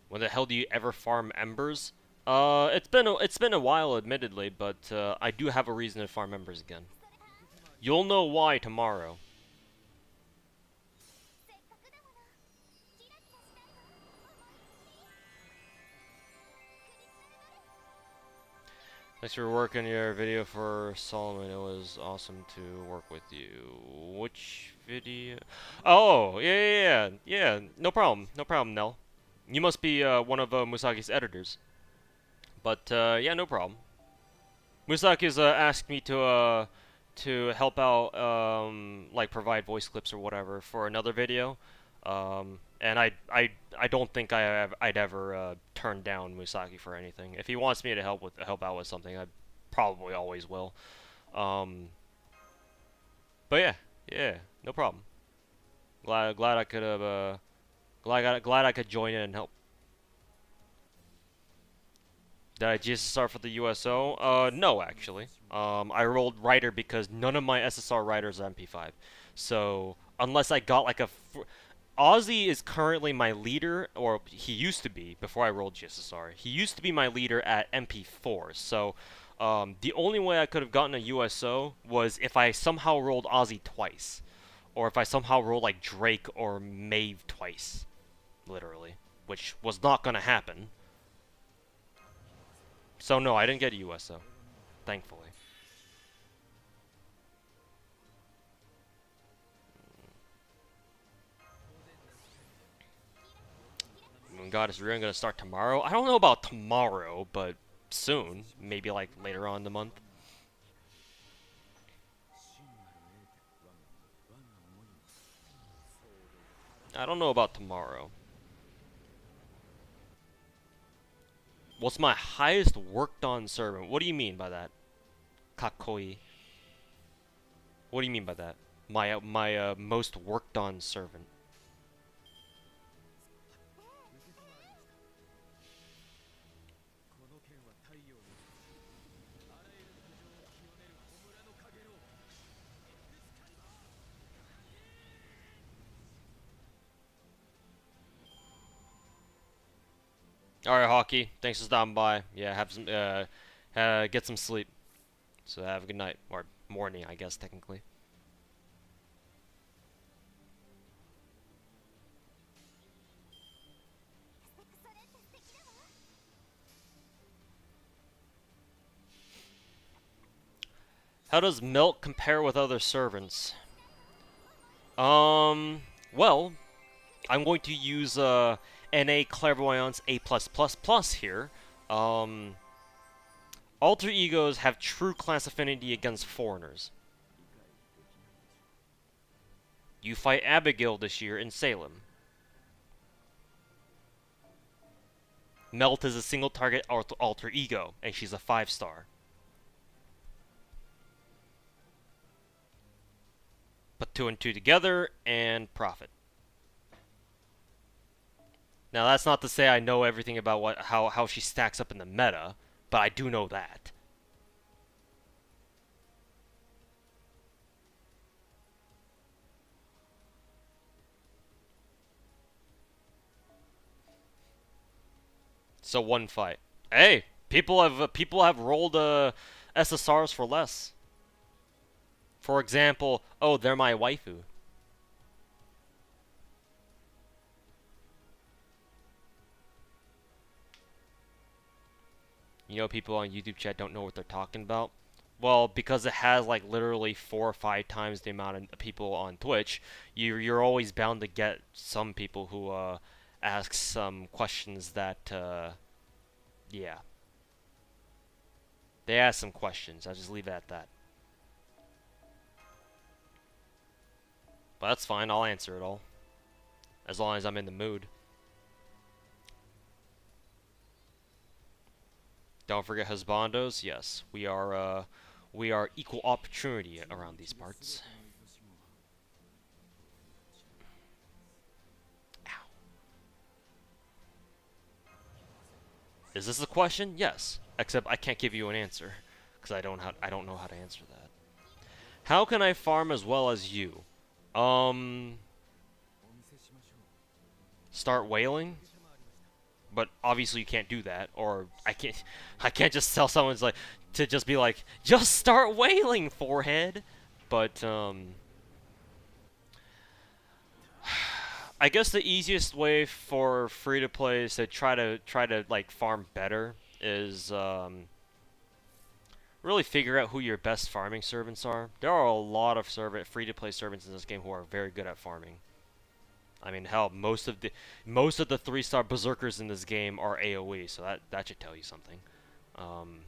When the hell do you ever farm embers? It's been a while, admittedly, but I do have a reason to farm embers again. You'll know why tomorrow. Thanks for working your video for Solomon. It was awesome to work with you. Which video? Oh, yeah. No problem. No problem, Nell. You must be one of Musaki's editors. But yeah, no problem. Musaki's asked me to help out, like provide voice clips or whatever for another video. And I don't think I'd ever turn down Musaki for anything. If he wants me to help out with something, I probably always will. Um, but yeah, no problem. Glad I could have glad I could join in and help. Did I GSSR for the USO? No, actually. I rolled Rider because none of my SSR Riders are MP5. So, unless I got like a... Ozzy is currently my leader, or he used to be, before I rolled GSSR. He used to be my leader at MP4, so... the only way I could have gotten a USO was if I somehow rolled Ozzy twice. Or if I somehow rolled like Drake or Maeve twice. Literally. Which was not gonna happen. So no, I didn't get a USO, thankfully. Moon Goddess Ruin gonna start tomorrow? I don't know about tomorrow, but soon. Maybe like later on in the month. I don't know about tomorrow. What's my highest worked on servant? What do you mean by that? Kakoi. What do you mean by that? My most worked on servant. All right, Hockey. Thanks for stopping by. Yeah, have some get some sleep. So have a good night or morning, I guess technically. How does Milk compare with other servants? Well, I'm going to use NA Clairvoyance A+++ here. Um, Alter egos have true class affinity against foreigners. You fight Abigail this year in Salem. Melt is a single target alter ego, and she's a 5-star. Put 2 and 2 together and profit. Now that's not to say I know everything about how she stacks up in the meta, but I do know that. So one fight. Hey, people have rolled SSRs for less. For example, oh, they're my waifu. You know, people on YouTube chat don't know what they're talking about. Well, because it has like literally 4 or 5 times the amount of people on Twitch, you're always bound to get some people who ask some questions that yeah, they ask some questions. I'll just leave it at that. But that's fine. I'll answer it all as long as I'm in the mood. Don't forget husbandos. Yes, we are equal opportunity around these parts. Ow. Is this a question? Yes. Except I can't give you an answer because I don't know how to answer that. How can I farm as well as you? Um, Start whaling, but obviously you can't do that, or I can't just tell someone's like to just be like, just start whaling, forehead. But I guess the easiest way for free to play to try to like farm better is really figure out who your best farming servants are. There are a lot of free to play servants in this game who are very good at farming. I mean, hell, most of the 3-star berserkers in this game are AOE, so that should tell you something. Um,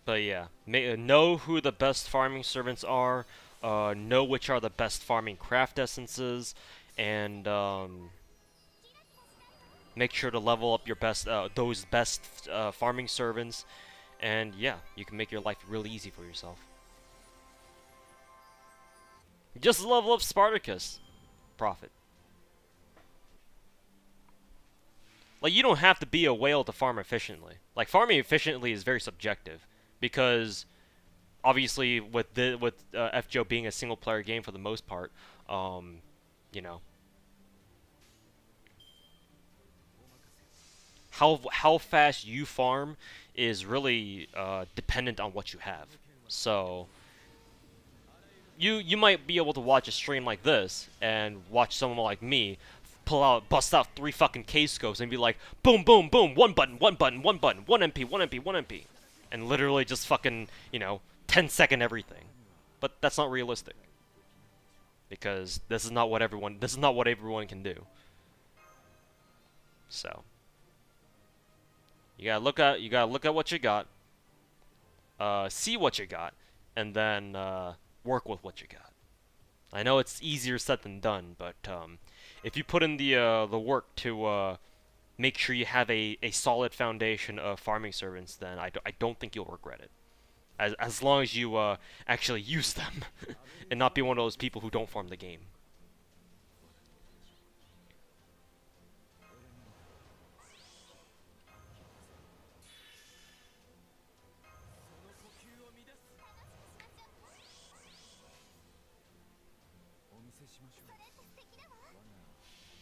but yeah, know who the best farming servants are. Know which are the best farming craft essences, and make sure to level up your those best farming servants. And yeah, you can make your life really easy for yourself. Just level up Spartacus. Profit. Like, you don't have to be a whale to farm efficiently. Like, farming efficiently is very subjective because obviously with FGO being a single player game for the most part, um, you know, how fast you farm is really dependent on what you have. So you might be able to watch a stream like this and watch someone like me bust out 3 fucking K scopes and be like, boom, boom, boom, one button, one button, one button, 1 MP, 1 MP, 1 MP, and literally just fucking, 10-second everything. But that's not realistic because this is not what everyone can do. So you gotta look at what you got, see what you got, and then work with what you got. I know it's easier said than done, but if you put in the work to make sure you have a solid foundation of farming servants, then I don't think you'll regret it. As long as you actually use them, and not be one of those people who don't farm the game.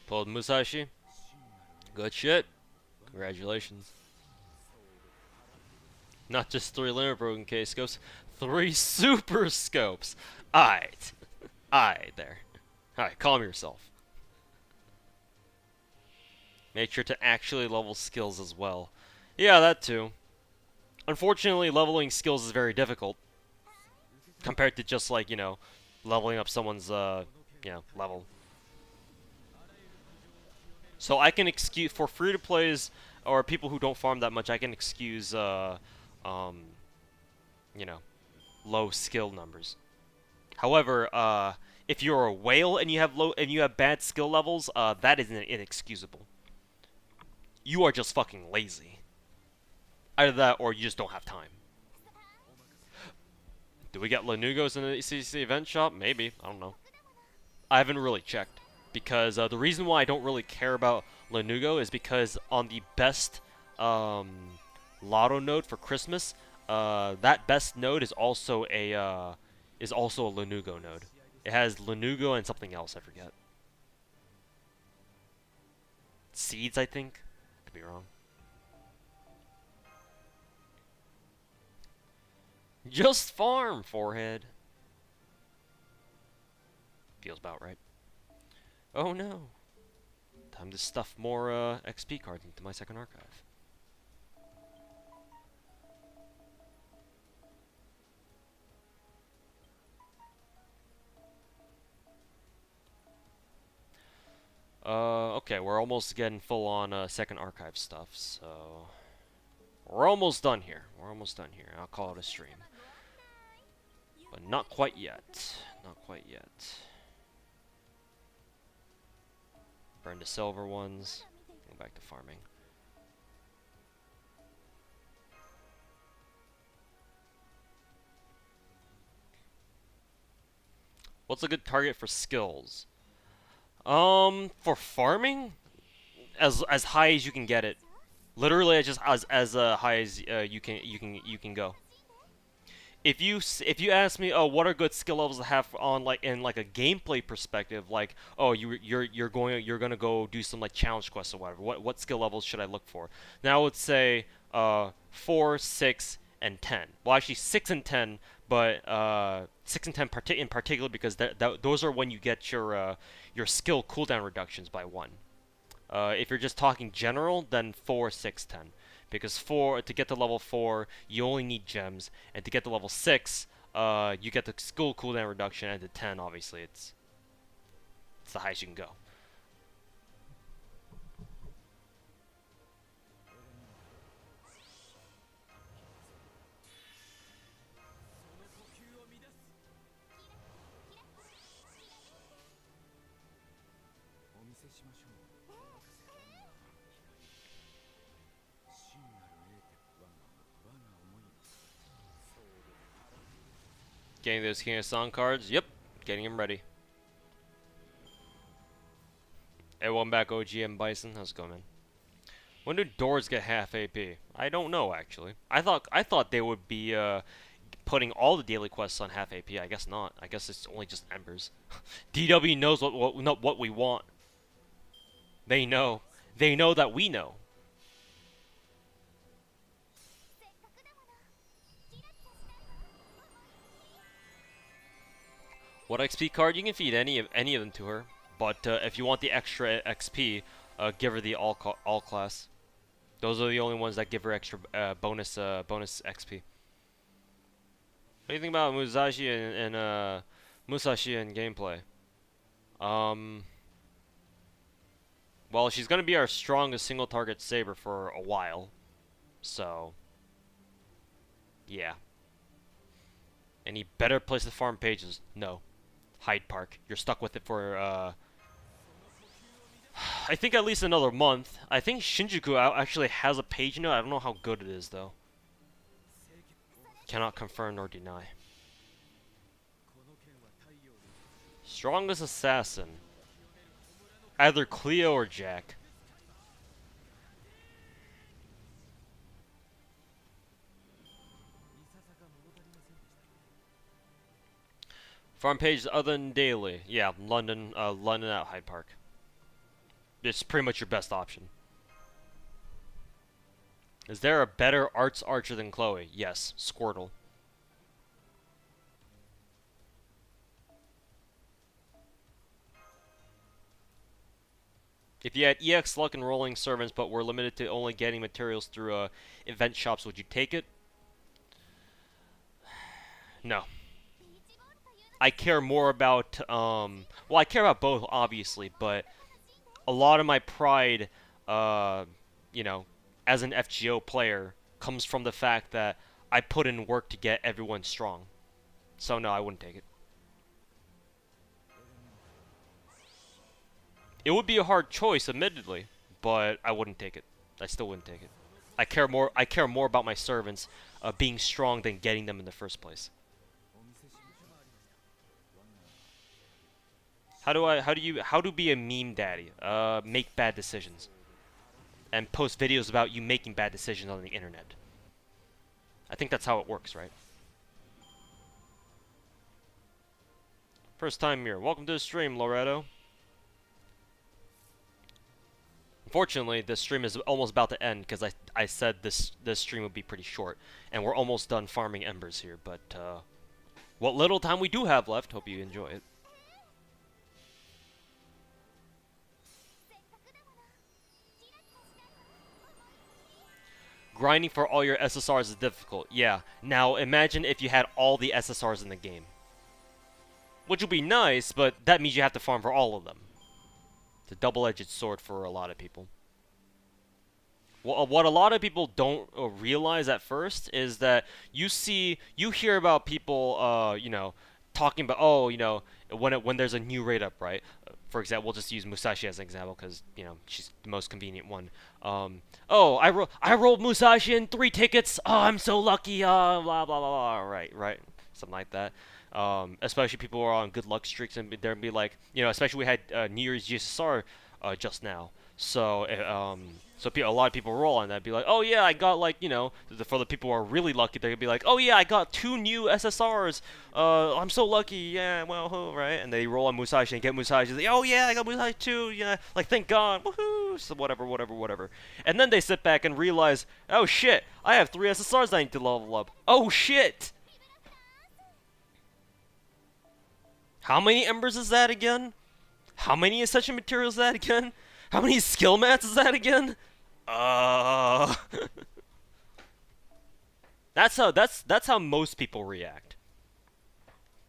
Pulled Musashi. Good shit. Congratulations. Not just 3 limit broken case scopes, 3 super scopes. Aight. Aight there. Alright, calm yourself. Make sure to actually level skills as well. Yeah, that too. Unfortunately, leveling skills is very difficult. Compared to just like, leveling up someone's, level. So I can excuse, for free-to-plays, or people who don't farm that much, I can excuse, um, you know, low skill numbers. However, if you're a whale and you have bad skill levels, that is inexcusable. You are just fucking lazy. Either that, or you just don't have time. Do we get Lanugos in the ECC event shop? Maybe. I don't know. I haven't really checked. Because the reason why I don't really care about Lanugo is because on the best lotto node for Christmas, that best node is also a Lanugo node. It has Lanugo and something else, I forget. Seeds, I think. Could be wrong. Just farm, forehead. Feels about right. Oh no. Time to stuff more XP cards into my second archive. Okay, we're almost getting full on second archive stuff, so we're almost done here. We're almost done here. I'll call it a stream. But not quite yet. Not quite yet. Burn the silver ones. Go back to farming. What's a good target for skills? For farming, as high as you can get it. Literally, just as high as you can go. If you ask me, oh, what are good skill levels to have on in a gameplay perspective, like, oh, you're gonna go do some like challenge quests or whatever. What skill levels should I look for? Now I would say 4, 6, and 10. Well, actually 6 and 10, but 6 and 10 in particular because those are when you get your skill cooldown reductions by 1. If you're just talking general, then 4, 6, 10. Because to get to level 4, you only need gems, and to get to level 6, you get the skill cooldown reduction, and to 10, obviously, it's the highest you can go. Getting those King of Song cards? Yep, getting them ready. Hey, welcome back, OGM Bison. How's it going, man? When do doors get half AP? I don't know, actually. I thought they would be putting all the daily quests on half AP. I guess not. I guess it's only just embers. DW knows what we want. They know. They know that we know. What XP card? You can feed any of them to her, but if you want the extra XP, give her the all class. Those are the only ones that give her extra bonus XP. What do you think about Musashi and Musashi in gameplay? Well, she's gonna be our strongest single target saber for a while, so yeah. Any better place to farm pages? No. Hyde Park. You're stuck with it for I think at least another month. I think Shinjuku actually has a page note. I don't know how good it is though. Cannot confirm nor deny. Strongest assassin. Either Cleo or Jack. Farm pages other than daily. Yeah, London at Hyde Park. It's pretty much your best option. Is there a better arts archer than Chloe? Yes, Squirtle. If you had EX luck and rolling servants but were limited to only getting materials through event shops, would you take it? No. I care more about, well, I care about both, obviously, but a lot of my pride, you know, as an FGO player, comes from the fact that I put in work to get everyone strong. So no, I wouldn't take it. It would be a hard choice, admittedly, but I wouldn't take it. I still wouldn't take it. I care more about my servants being strong than getting them in the first place. How do be a meme daddy? Make bad decisions. And post videos about you making bad decisions on the internet. I think that's how it works, right? First time here. Welcome to the stream, Loretto. Unfortunately, this stream is almost about to end because I said this stream would be pretty short, and we're almost done farming embers here. But what little time we do have left, hope you enjoy it. Grinding for all your SSRs is difficult. Yeah. Now imagine if you had all the SSRs in the game, which would be nice, but that means you have to farm for all of them. It's a double-edged sword for a lot of people. Well, what a lot of people don't realize at first is that you hear about people, you know, talking about, oh, you know, when there's a new raid up, right? For example, we'll just use Musashi as an example because, you know, she's the most convenient one. Oh, I rolled Musashi in 3 tickets. Oh, I'm so lucky. Blah blah blah blah. Right, something like that. Especially people who are on good luck streaks, and there'd be like, you know, especially we had New Year's GSSR just now. So, a lot of people roll on that, be like, oh yeah, I got like, you know, for the people who are really lucky, they'd be like, oh yeah, I got 2 new SSRs. I'm so lucky. Yeah, well, right? And they roll on Musashi and get Musashi. Like, oh yeah, I got Musashi too. Yeah, like thank God. Woohoo! So whatever. And then they sit back and realize, oh shit, I have 3 SSRs I need to level up. Oh shit. How many embers is that again? How many ascension materials is that again? How many skill mats is that again? That's how most people react.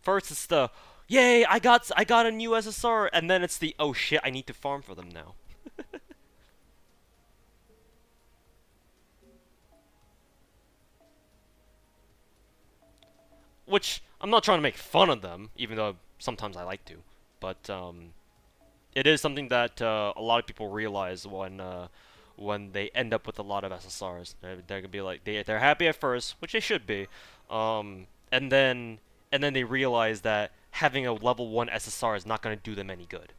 First it's the, yay, I got a new SSR, and then it's the, oh shit, I need to farm for them now. Which I'm not trying to make fun of them, even though sometimes I like to, but it is something that a lot of people realize when they end up with a lot of SSRs. They're gonna be like, they're happy at first, which they should be, and then they realize that having a level 1 SSR is not gonna do them any good.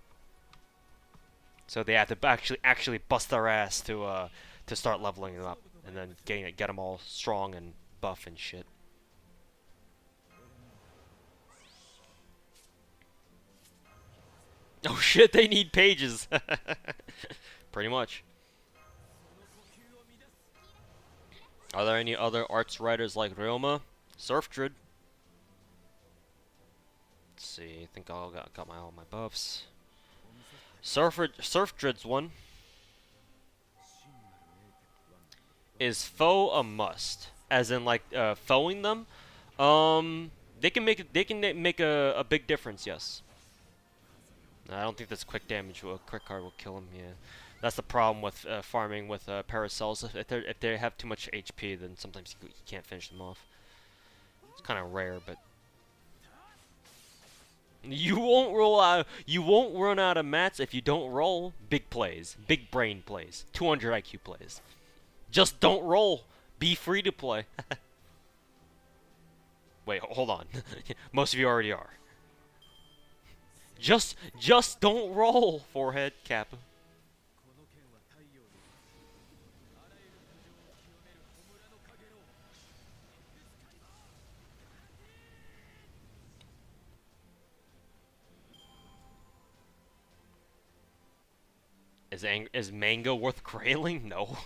So they have to actually bust their ass to start leveling them up, and then get them all strong and buff and shit. Oh shit, they need pages. Pretty much. Are there any other arts writers like Ryoma? Surfdrid. Let's see, I think I got all my buffs. Surfdrid's one. Is foe a must? As in like foeing them? They can make a big difference, yes. I don't think this quick damage, a quick card will kill him. Yeah, that's the problem with farming with Paracels. If they have too much HP, then sometimes you can't finish them off. It's kind of rare, but You won't roll out. You won't run out of mats if you don't roll. Big plays, big brain plays, 200 IQ plays. Just don't roll. Be free to play. Wait, hold on. Most of you already are. Just don't roll. Forehead cap. Is mango worth grailing? No.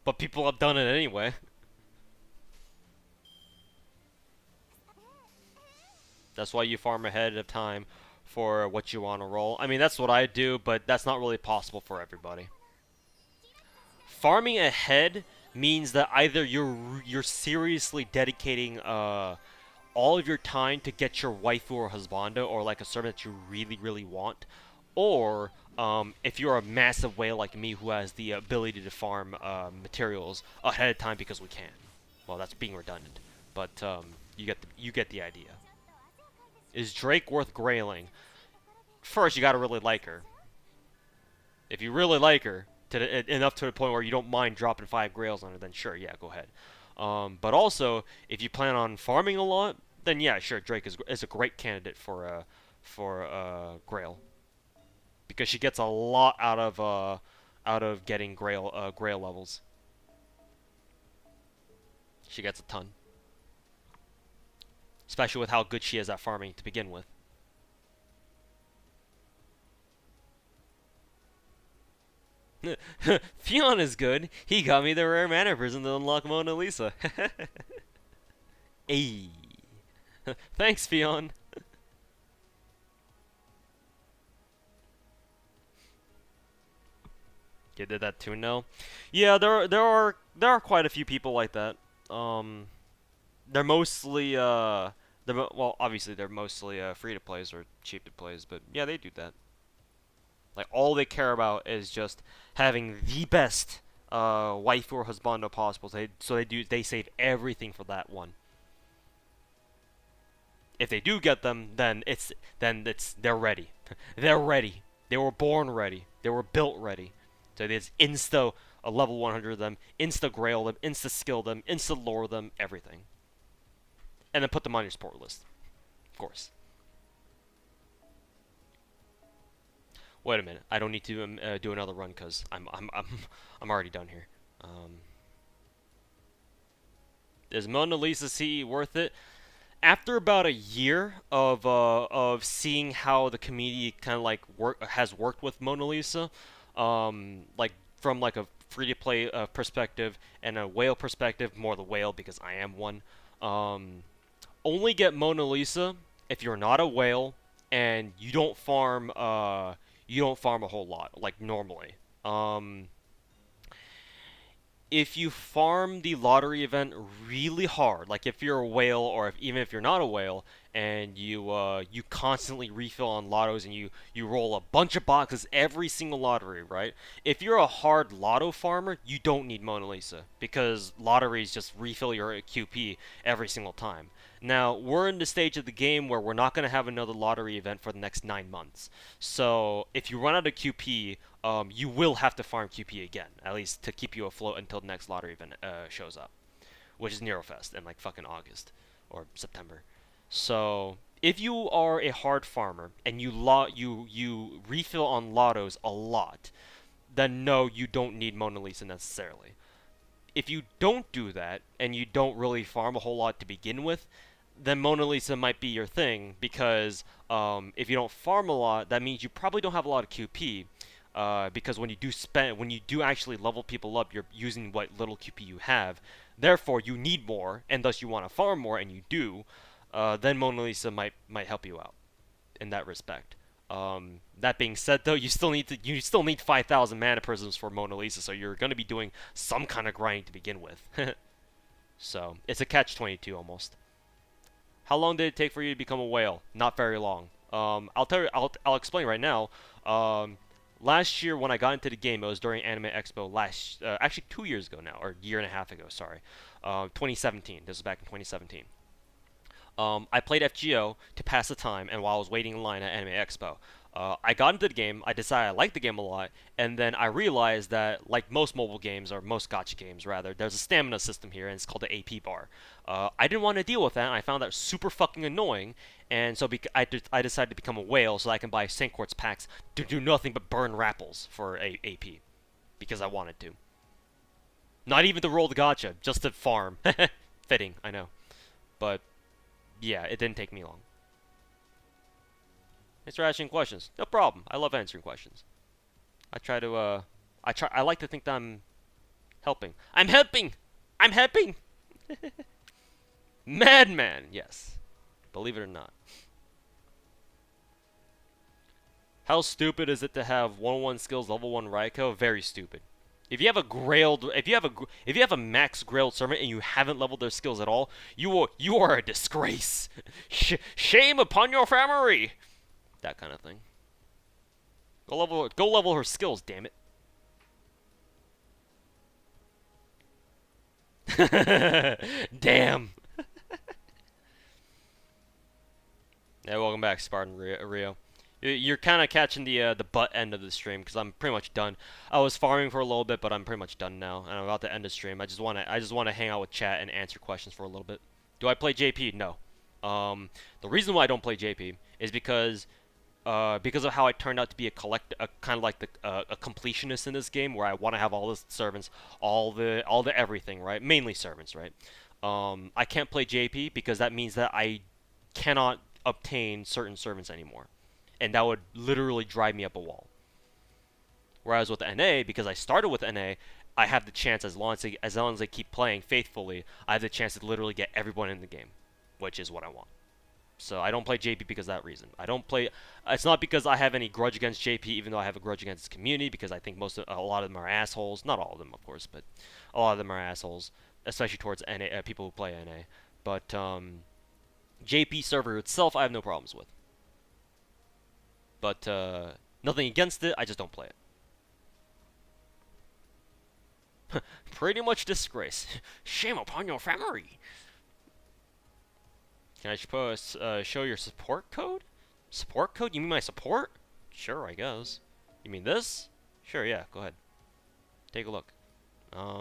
But people have done it anyway. That's why you farm ahead of time for what you want to roll. I mean, that's what I do, but that's not really possible for everybody. Farming ahead means that either you're seriously dedicating all of your time to get your waifu or husbando or like a servant that you really want, or if you're a massive whale like me who has the ability to farm materials ahead of time because we can. Well, that's being redundant, but you get the idea. Is Drake worth grailing? First, you gotta really like her. If you really like her enough to the point where you don't mind dropping 5 grails on her, then sure, yeah, go ahead. But also, if you plan on farming a lot, then yeah, sure, Drake is a great candidate for Grail because she gets a lot out of getting Grail levels. She gets a ton, especially with how good she is at farming to begin with. Fionn is good. He got me the rare mana prism to unlock Mona Lisa. Ayy. Thanks, Fionn. You did that too, no? Yeah, there are quite a few people like that. Um, they're mostly well, obviously they're mostly free to plays or cheap to plays, but yeah, they do that. Like all they care about is just having the best wife or husbando possible. They save everything for that one. If they do get them, then it's they're ready. They're ready. They were born ready. They were built ready. So there's insta a level 100 them, insta grail them, insta skill them, insta lore them, everything, and then put them on your support list, of course. Wait a minute, I don't need to do another run because I'm already done here. Um, is Mona Lisa CE worth it? After about a year of seeing how the community kind of like has worked with Mona Lisa, like from like a free to play perspective and a whale perspective, more the whale because I am one. Um, Only get Mona Lisa if you're not a whale and you don't farm a whole lot like normally. Um, if you farm the lottery event really hard, like if you're a whale or even if you're not a whale, and you constantly refill on lottos and you roll a bunch of boxes every single lottery, right? If you're a hard lotto farmer, you don't need Mona Lisa because lotteries just refill your QP every single time. Now, we're in the stage of the game where we're not going to have another lottery event for the next 9 months. So, if you run out of QP, you will have to farm QP again, at least to keep you afloat until the next lottery event shows up, which is Neurofest in like fucking August or September. So if you are a hard farmer and you refill on lottos a lot, then no, you don't need Mona Lisa necessarily. If you don't do that and you don't really farm a whole lot to begin with, then Mona Lisa might be your thing because if you don't farm a lot, that means you probably don't have a lot of QP. Because when you do actually level people up, you're using what little QP you have. Therefore, you need more, and thus you want to farm more, and you do. Then Mona Lisa might help you out in that respect. That being said, though, you still need 5,000 mana prisms for Mona Lisa, so you're going to be doing some kind of grinding to begin with. So it's a catch-22 almost. How long did it take for you to become a whale? Not very long. I'll tell you. I'll explain right now. Last year when I got into the game, it was during Anime Expo actually 2 years ago now, or a year and a half ago. Sorry, 2017. This was back in 2017. I played FGO to pass the time, and while I was waiting in line at Anime Expo, I got into the game. I decided I liked the game a lot, and then I realized that, like most mobile games or most gacha games, rather, there's a stamina system here, and it's called the AP bar. I didn't want to deal with that, and I found that super fucking annoying, and so I decided to become a whale so I can buy Quartz packs to do nothing but burn rapples for AP because I wanted to. Not even to roll the gacha, just to farm. Fitting, I know, but yeah, it didn't take me long. Thanks for asking questions. No problem. I love answering questions. I try to, I like to think that I'm helping. I'm helping! I'm helping! Madman! Yes. Believe it or not. How stupid is it to have 1-1 skills level 1 Raikou? Very stupid. If you have a grailed, if you have a max grailed servant and you haven't leveled their skills at all, you are a disgrace. Shame upon your family. That kind of thing. Go level her skills, damn it. Damn. Yeah, welcome back, Spartan Rio. You're kind of catching the butt end of the stream because I'm pretty much done. I was farming for a little bit, but I'm pretty much done now, and I'm about to end the stream. I just wanna hang out with chat and answer questions for a little bit. Do I play JP? No. The reason why I don't play JP is because of how I turned out to be a kind of like a completionist in this game, where I want to have all the servants, all the everything, right? Mainly servants, right? I can't play JP because that means that I cannot obtain certain servants anymore, and that would literally drive me up a wall. Whereas with NA, because I started with NA, I have the chance, as long as I keep playing faithfully, I have the chance to literally get everyone in the game, which is what I want. So I don't play JP because of that reason. I don't play. It's not because I have any grudge against JP, even though I have a grudge against his community, because I think a lot of them are assholes. Not all of them, of course, but a lot of them are assholes, especially towards NA people who play NA. But JP server itself, I have no problems with. But nothing against it. I just don't play it. Pretty much disgrace. Shame upon your family. Can I show your support code? Support code? You mean my support? Sure, I guess. You mean this? Sure, yeah, go ahead. Take a look. I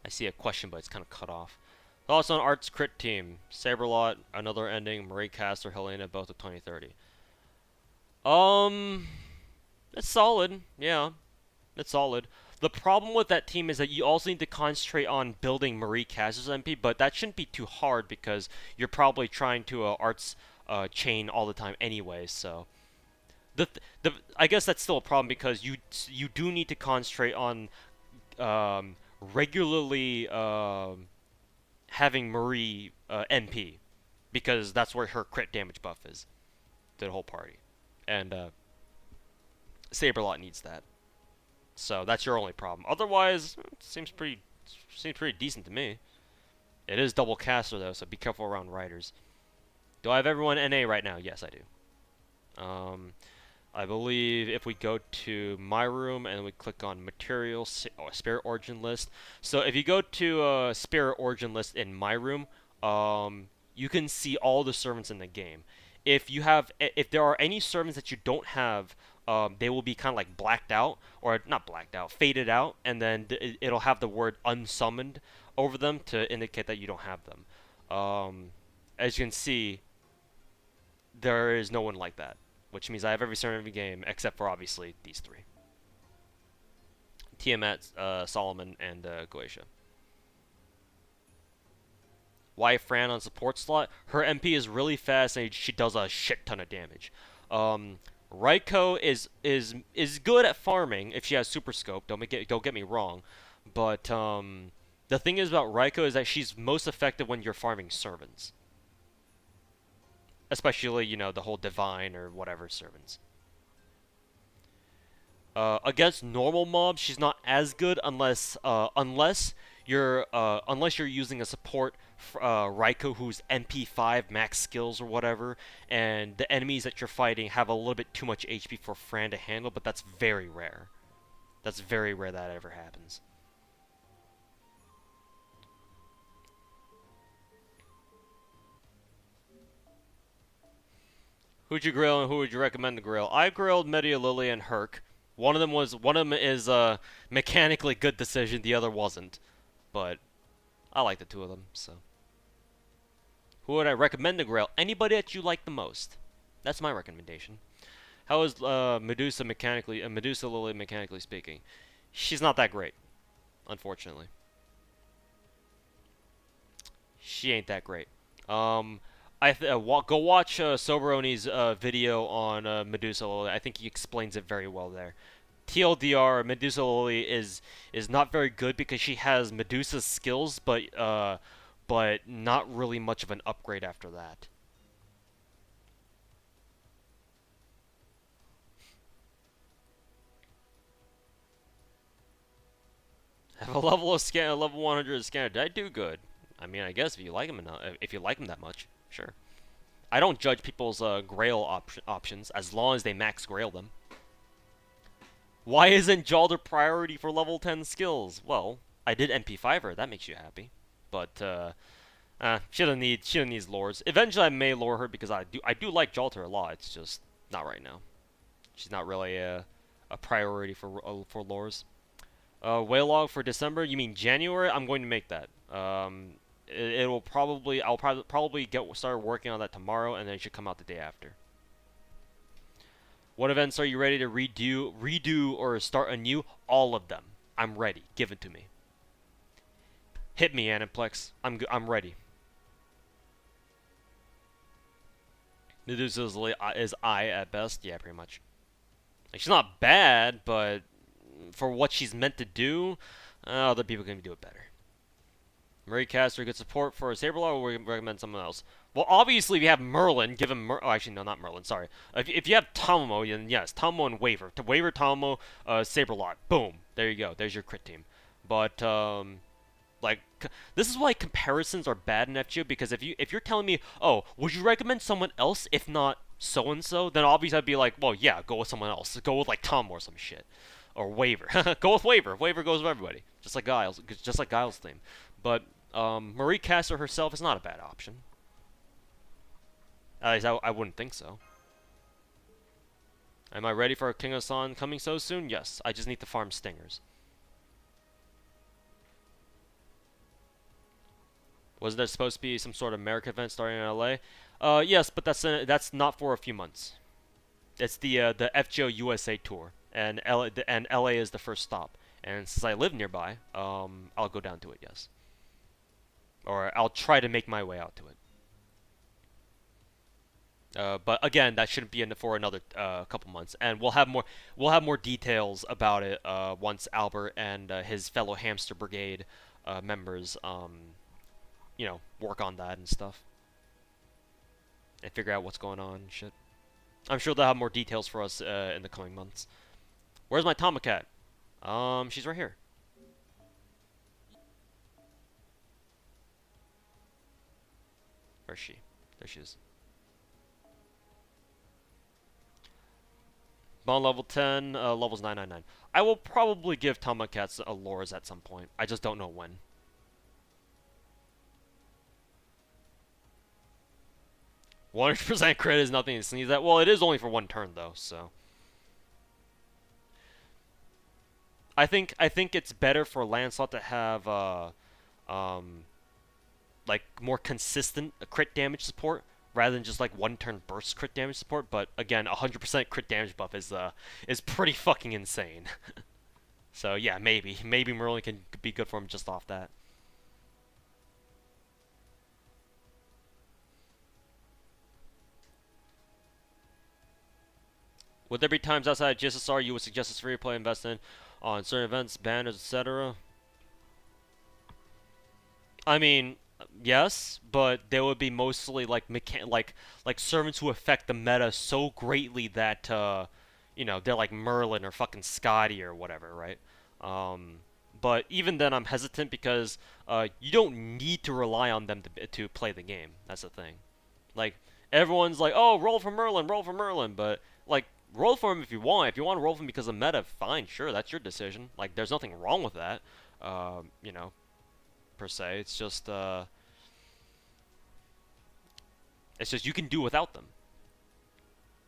see a question, but it's kind of cut off. Thoughts on Art's crit team? Saberlot, Another Ending, Marie Caster, Helena, both of 2030. It's solid. Yeah, it's solid. The problem with that team is that you also need to concentrate on building Marie Caster's MP, but that shouldn't be too hard because you're probably trying to Art's chain all the time anyway. So I guess that's still a problem because you do need to concentrate on regularly having Marie MP, because that's where her crit damage buff is to the whole party, and Saberlot needs that. So that's your only problem. Otherwise, it seems pretty decent to me. It is double caster though, so be careful around riders. Do I have everyone NA right now? Yes, I do. I believe if we go to my room and we click on materials, spirit origin list. So if you go to spirit origin list in my room, you can see all the servants in the game. If there are any servants that you don't have, they will be kind of like blacked out, or not blacked out, faded out, and then it'll have the word unsummoned over them to indicate that you don't have them. As you can see, there is no one like that, which means I have every servant in the game except for obviously these three: Tiamat, Solomon, and Goetia. Why Fran on support slot? Her MP is really fast and she does a shit ton of damage. Raikou is good at farming if she has super scope. Don't get me wrong, but the thing is about Raikou is that she's most effective when you're farming servants, especially the whole divine or whatever servants. Against normal mobs, she's not as good unless you're using a support Raikou who's MP5 max skills or whatever, and the enemies that you're fighting have a little bit too much HP for Fran to handle, but that's very rare. That's very rare that ever happens. Who'd you grill and who would you recommend to grill? I grilled Media Lily and Herc. One of them is a mechanically good decision, the other wasn't. But I like the two of them, so. Who would I recommend to grill? Anybody that you like the most. That's my recommendation. How is Medusa Lily mechanically speaking? She's not that great, unfortunately. She ain't that great. Um, go watch Soberoni's video on Medusa Lily. I think he explains it very well there. TLDR, Medusa Lily is not very good because she has Medusa's skills, but not really much of an upgrade after that. Have a level 100 scanner. Did I do good? I mean, I guess if you like him that much, sure. I don't judge people's Grail options as long as they max Grail them. Why isn't Jalder priority for level 10 skills? Well, I did MP5 her. That makes you happy, but she don't need lures. Eventually, I may lure her because I do like Jalter a lot. It's just not right now. She's not really a priority for lures. Whale log for December? You mean January? I'm going to make that. It will probably I'll probably get start working on that tomorrow, and then it should come out the day after. What events are you ready to redo, or start anew? All of them. I'm ready. Give it to me. Hit me, Aniplex. I'm ready. Medusa is I at best. Yeah, pretty much. Like, she's not bad, but for what she's meant to do, other people can do it better. Marie Caster, good support for a Saberlaw, or we recommend someone else? Well, obviously, if you have Merlin, give him oh, actually, no, not Merlin, sorry. If you have Tomomo, then yes, Tomomo and Waver. To Waver, Tomomo, Saberlaw. Boom. There you go. There's your crit team. But, like, this is why comparisons are bad in FGO, because if you're telling me, oh, would you recommend someone else if not so-and-so, then obviously I'd be like, well, yeah, go with someone else. Go with, like, Tom or some shit. Or Waver. Go with Waver. Waver goes with everybody. Just like Guile's theme. But, Marie Caster herself is not a bad option. At least I wouldn't think so. Am I ready for a King of Sun coming so soon? Yes. I just need to farm stingers. Wasn't there supposed to be some sort of America event starting in LA? Yes, but that's not for a few months. It's the FGO USA tour, and LA is the first stop. And since I live nearby, I'll go down to it. Yes, or I'll try to make my way out to it. But again, that shouldn't be in for another couple months, and we'll have more details about it once Albert and his fellow Hamster Brigade members work on that and stuff, and figure out what's going on and shit. I'm sure they'll have more details for us in the coming months. Where's my Tomacat? She's right here. Where's she? There she is. Bond level 10, levels 999. I will probably give Tomacats a lures at some point. I just don't know when. %100% crit is nothing to sneeze at. Well, it is only for one turn though, so. I think it's better for Lancelot to have like more consistent crit damage support rather than just like one turn burst crit damage support. But again, 100% crit damage buff is pretty fucking insane. So yeah, maybe Merlin can be good for him just off that. Would there be times outside GSSR you would suggest a free play invest in on certain events, banners, etc.? I mean, yes, but they would be mostly like servants who affect the meta so greatly that they're like Merlin or fucking Scotty or whatever, right? Um, but even then, I'm hesitant because you don't need to rely on them to play the game. That's the thing. Like everyone's like, oh, roll for Merlin, but like roll for him if you want. If you want to roll for him because of meta, fine, sure, that's your decision. Like there's nothing wrong with that. You know, per se. It's just you can do without them.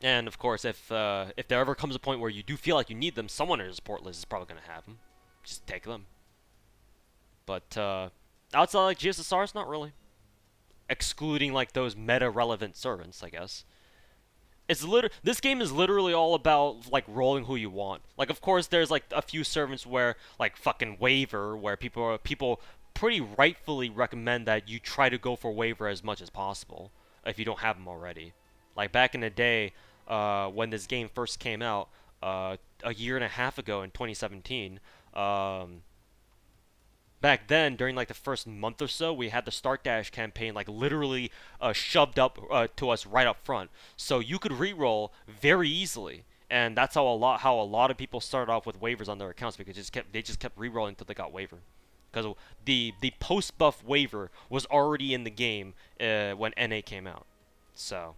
And of course, if there ever comes a point where you do feel like you need them, someone in your support list is probably gonna have them. Just take them. But outside like GSSRs, not really. Excluding like those meta relevant servants, I guess. This game is literally all about like rolling who you want. Like of course there's like a few servants where like fucking waiver where people pretty rightfully recommend that you try to go for waiver as much as possible if you don't have them already. Like back in the day when this game first came out a year and a half ago in 2017, back then during like the first month or so we had the start dash campaign like literally shoved up to us right up front, so you could reroll very easily, and that's how a lot of people started off with waivers on their accounts because they just kept rerolling until they got waiver, because the post buff waiver was already in the game when NA came out. So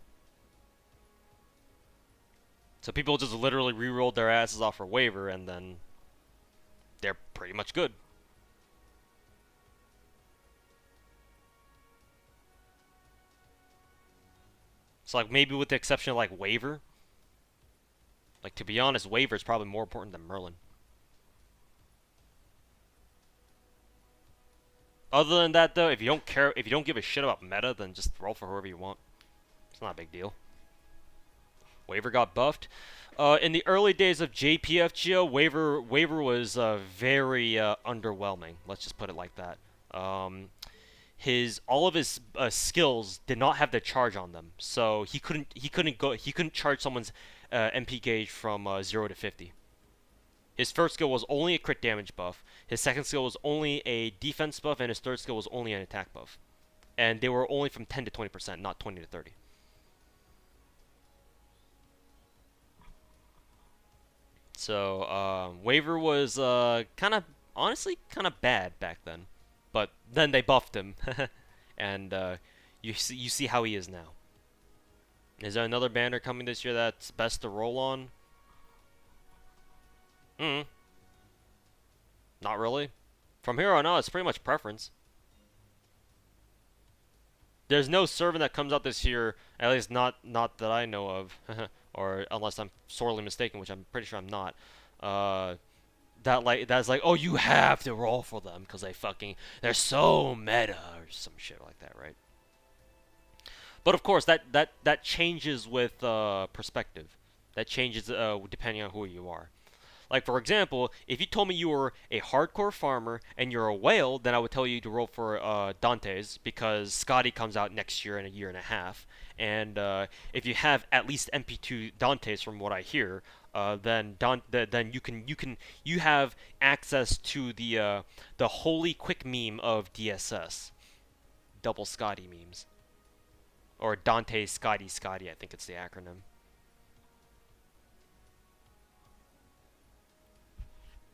people just literally rerolled their asses off for waiver, and then they're pretty much good. So like maybe with the exception of like waiver, like to be honest, waiver is probably more important than Merlin. Other than that though, if you don't give a shit about meta, then just roll for whoever you want. It's not a big deal. Waiver got buffed. In the early days of JPFGO, waiver was very underwhelming. Let's just put it like that. His all of his skills did not have the charge on them, so he couldn't charge someone's MP gauge from 0 to 50. His first skill was only a crit damage buff. His second skill was only a defense buff, and his third skill was only an attack buff. And they were only from 10 to 20%, not 20 to 30. So waiver was honestly kind of bad back then, but then they buffed him, and you see how he is now. Is there another banner coming this year that's best to roll on? Hmm. Not really. From here on out, it's pretty much preference. There's no servant that comes out this year, at least not that I know of, or unless I'm sorely mistaken, which I'm pretty sure I'm not. Uh, that's like, oh, you have to roll for them because they're so meta or some shit like that, right? But of course, that changes with perspective. That changes depending on who you are. Like, for example, if you told me you were a hardcore farmer and you're a whale, then I would tell you to roll for Dante's because Scotty comes out next year in a year and a half. And if you have at least MP2 Dante's, from what I hear, then you have access to the holy quick meme of DSS, double Scotty memes, or Dante Scotty, I think it's the acronym.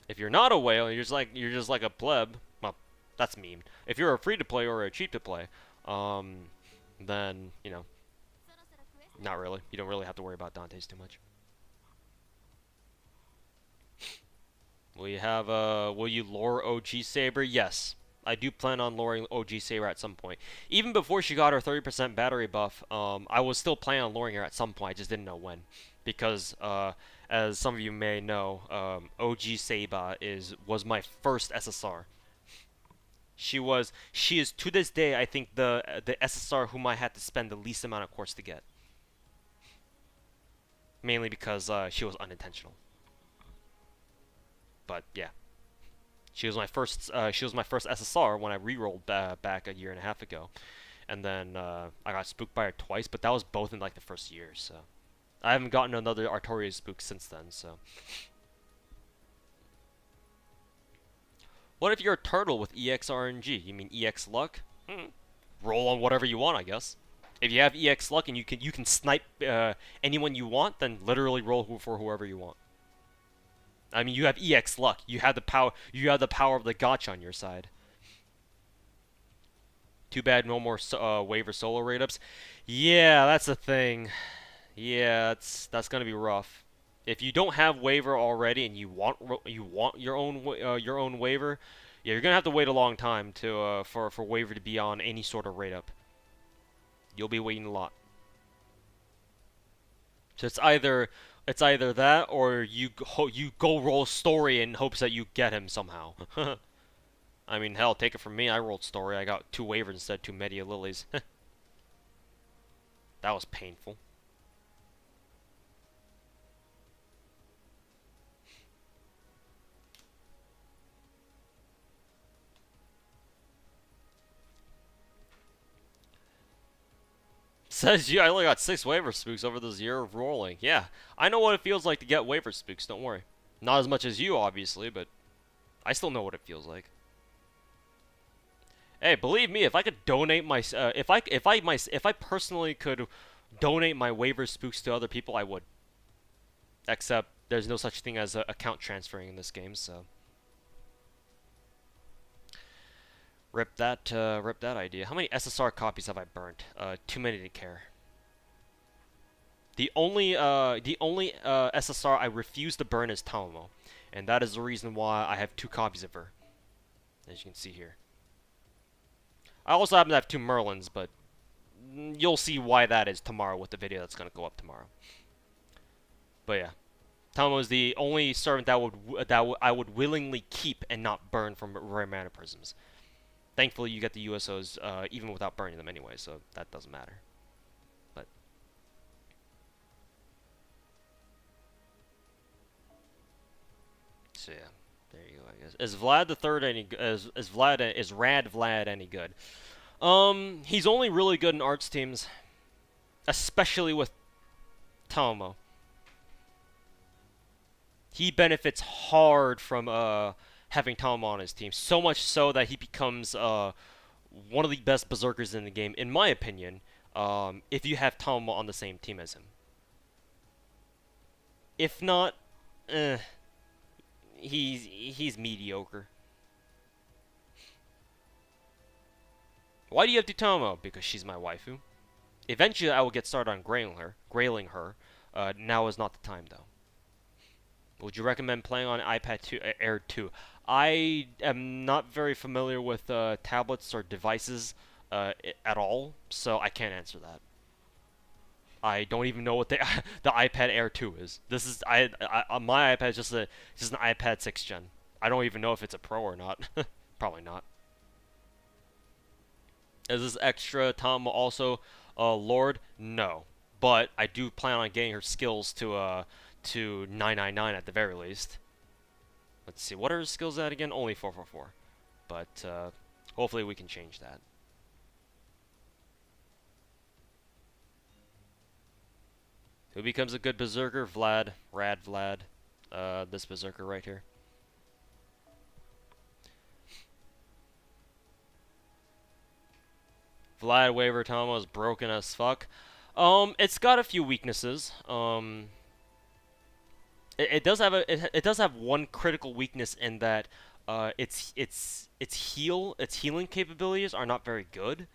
If you're not a whale, you're just like a pleb. Well, that's mean. If you're a free to play or a cheap to play, um, then not really. You don't really have to worry about Dante's too much. Will you lure OG Saber? Yes. I do plan on luring OG Saber at some point. Even before she got her 30% battery buff, I was still planning on luring her at some point. I just didn't know when. Because, as some of you may know, OG Saber was my first SSR. She is to this day, I think, the SSR whom I had to spend the least amount of course to get. Mainly because she was unintentional. But yeah. She was my first. She was my first SSR when I re-rolled back a year and a half ago, and then I got spooked by her twice. But that was both in like the first year, so I haven't gotten another Artorias spook since then. So, what if you're a turtle with EX RNG? You mean EX luck? Roll on whatever you want, I guess. If you have EX luck and you can snipe anyone you want, then literally roll for whoever you want. I mean, you have EX luck. You have the power. You have the power of the gotcha on your side. Too bad no more waiver solo rate ups. Yeah, that's the thing. Yeah, that's gonna be rough. If you don't have waiver already and you want your own waiver, yeah, you're gonna have to wait a long time to for waiver to be on any sort of rate up. You'll be waiting a lot. So it's either that or you go roll story in hopes that you get him somehow. I mean, hell, take it from me. I rolled story. I got 2 waivers instead of 2 Media Lilies. That was painful. Says you, I only got 6 waiver spooks over this year of rolling. Yeah, I know what it feels like to get waiver spooks. Don't worry. Not as much as you, obviously, but I still know what it feels like. Hey, believe me, if I could donate my, if I personally could donate my waiver spooks to other people, I would. Except there's no such thing as account transferring in this game, so rip that idea. How many SSR copies have I burnt? Too many to care. The only SSR I refuse to burn is Talmo, and that is the reason why I have 2 copies of her, as you can see here. I also happen to have 2 Merlins, but you'll see why that is tomorrow with the video that's gonna go up tomorrow. But yeah, Talmo is the only servant I would willingly keep and not burn from rare mana prisms. Thankfully, you get the USOs even without burning them anyway, so that doesn't matter. But so yeah, there you go. I guess is Vlad the Third any is Rad Vlad any good? He's only really good in arts teams, especially with Talmo. He benefits hard from having Talmo on his team, so much so that he becomes one of the best berserkers in the game, in my opinion. If you have Talmo on the same team as him. If not, he's mediocre. Why do you have to Tomo? Because she's my waifu. Eventually, I will get started on grailing her. Now is not the time, though. Would you recommend playing on iPad 2, Air 2? I am not very familiar with tablets or devices at all, so I can't answer that. I don't even know what the the iPad Air 2 is. This is my iPad is just an iPad 6th gen. I don't even know if it's a Pro or not. Probably not. Is this extra Tom also Lord? No, but I do plan on getting her skills to 999 at the very least. Let's see, what are her skills at again? Only 444, but hopefully we can change that. Who becomes a good berserker? Vlad, Rad Vlad, this berserker right here. Vlad waiver Tomo is broken as fuck. It's got a few weaknesses. It does have it does have one critical weakness in that its healing capabilities are not very good.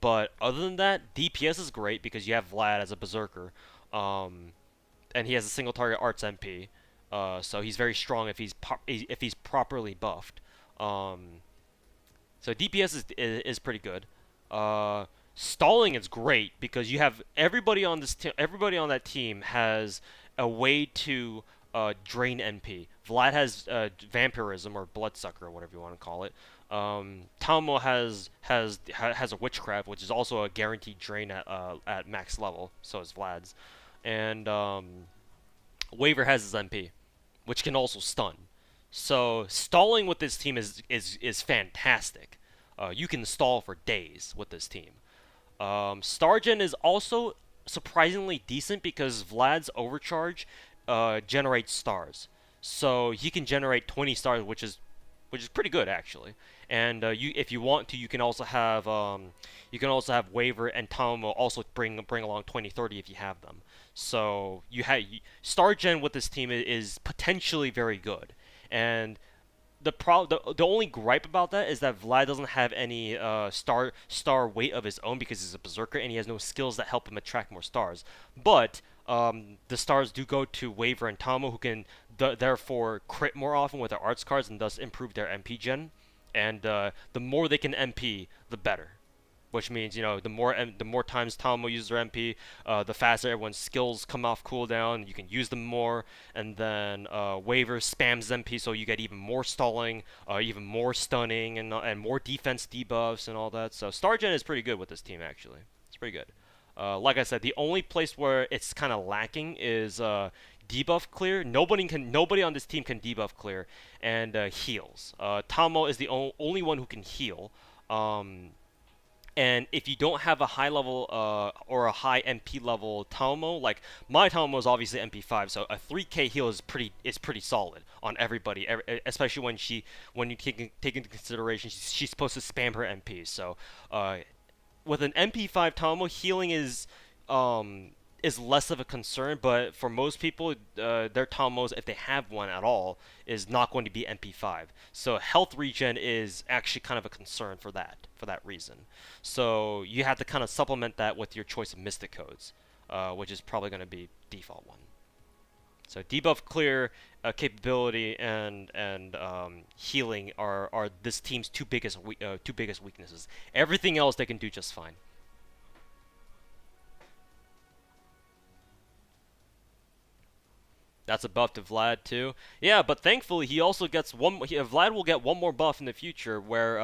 But other than that, DPS is great because you have Vlad as a berserker, and he has a single target arts MP. So he's very strong if he's properly buffed. So DPS is pretty good. Stalling is great because you have everybody on everybody on that team has a way to drain NP. Vlad has vampirism or bloodsucker or whatever you want to call it. Talmo has a witchcraft, which is also a guaranteed drain at max level. So is Vlad's, and Waver has his MP, which can also stun. So stalling with this team is fantastic. You can stall for days with this team. Stargen is also surprisingly decent because Vlad's overcharge generates stars. So he can generate 20 stars, which is pretty good actually. And if you want to, you can also have Waver and Talmo also bring along 20, 30 if you have them. So you have Stargen with this team is potentially very good. And the only gripe about that is that Vlad doesn't have any star weight of his own because he's a berserker and he has no skills that help him attract more stars. But the stars do go to Waver and Talmo, who can therefore crit more often with their arts cards and thus improve their MP gen. And the more they can MP, the better. which means the more times Talmo uses her MP, the faster everyone's skills come off cooldown. You can use them more, and then Waver spams MP, so you get even more stalling, even more stunning, and more defense debuffs and all that. So Stargen is pretty good with this team actually. It's pretty good. Like I said, the only place where it's kind of lacking is debuff clear. Nobody on this team can debuff clear, and heals. Talmo is the only one who can heal. And if you don't have a high level or a high MP level Talmo, like my Talmo is obviously MP5, so a 3K heal is pretty solid on everybody, especially when you take into consideration she's supposed to spam her MPs. So with an MP5 Talmo, healing is less of a concern, but for most people, their Talmos, if they have one at all, is not going to be MP5. So health regen is actually kind of a concern for that reason. So you have to kind of supplement that with your choice of Mystic Codes, which is probably going to be default one. So debuff clear capability and healing are this team's two biggest weaknesses. Everything else they can do just fine. That's a buff to Vlad too. Yeah, but thankfully he also gets Vlad will get one more buff in the future where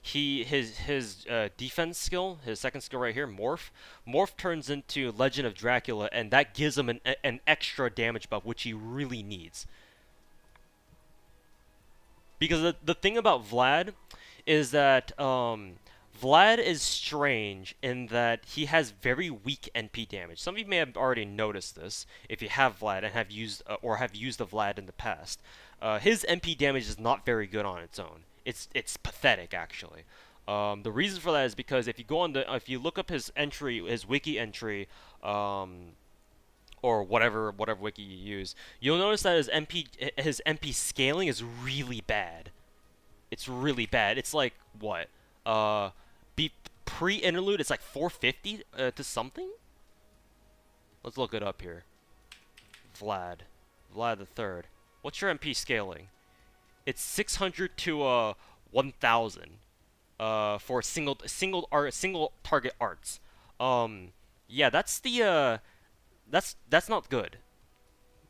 his defense skill, his second skill right here, Morph turns into Legend of Dracula, and that gives him an extra damage buff which he really needs. Because the thing about Vlad is that Vlad is strange in that he has very weak NP damage. Some of you may have already noticed this if you have Vlad and have used the Vlad in the past. His NP damage is not very good on its own. It's pathetic actually. The reason for that is because if you look up his wiki entry, or whatever wiki you use, you'll notice that his MP scaling is really bad. It's really bad. It's like what? Be pre-interlude, it's like 450 to something. Let's look it up here. Vlad the Third. What's your MP scaling? It's 600 to 1000. For single target arts. Yeah, that's not good.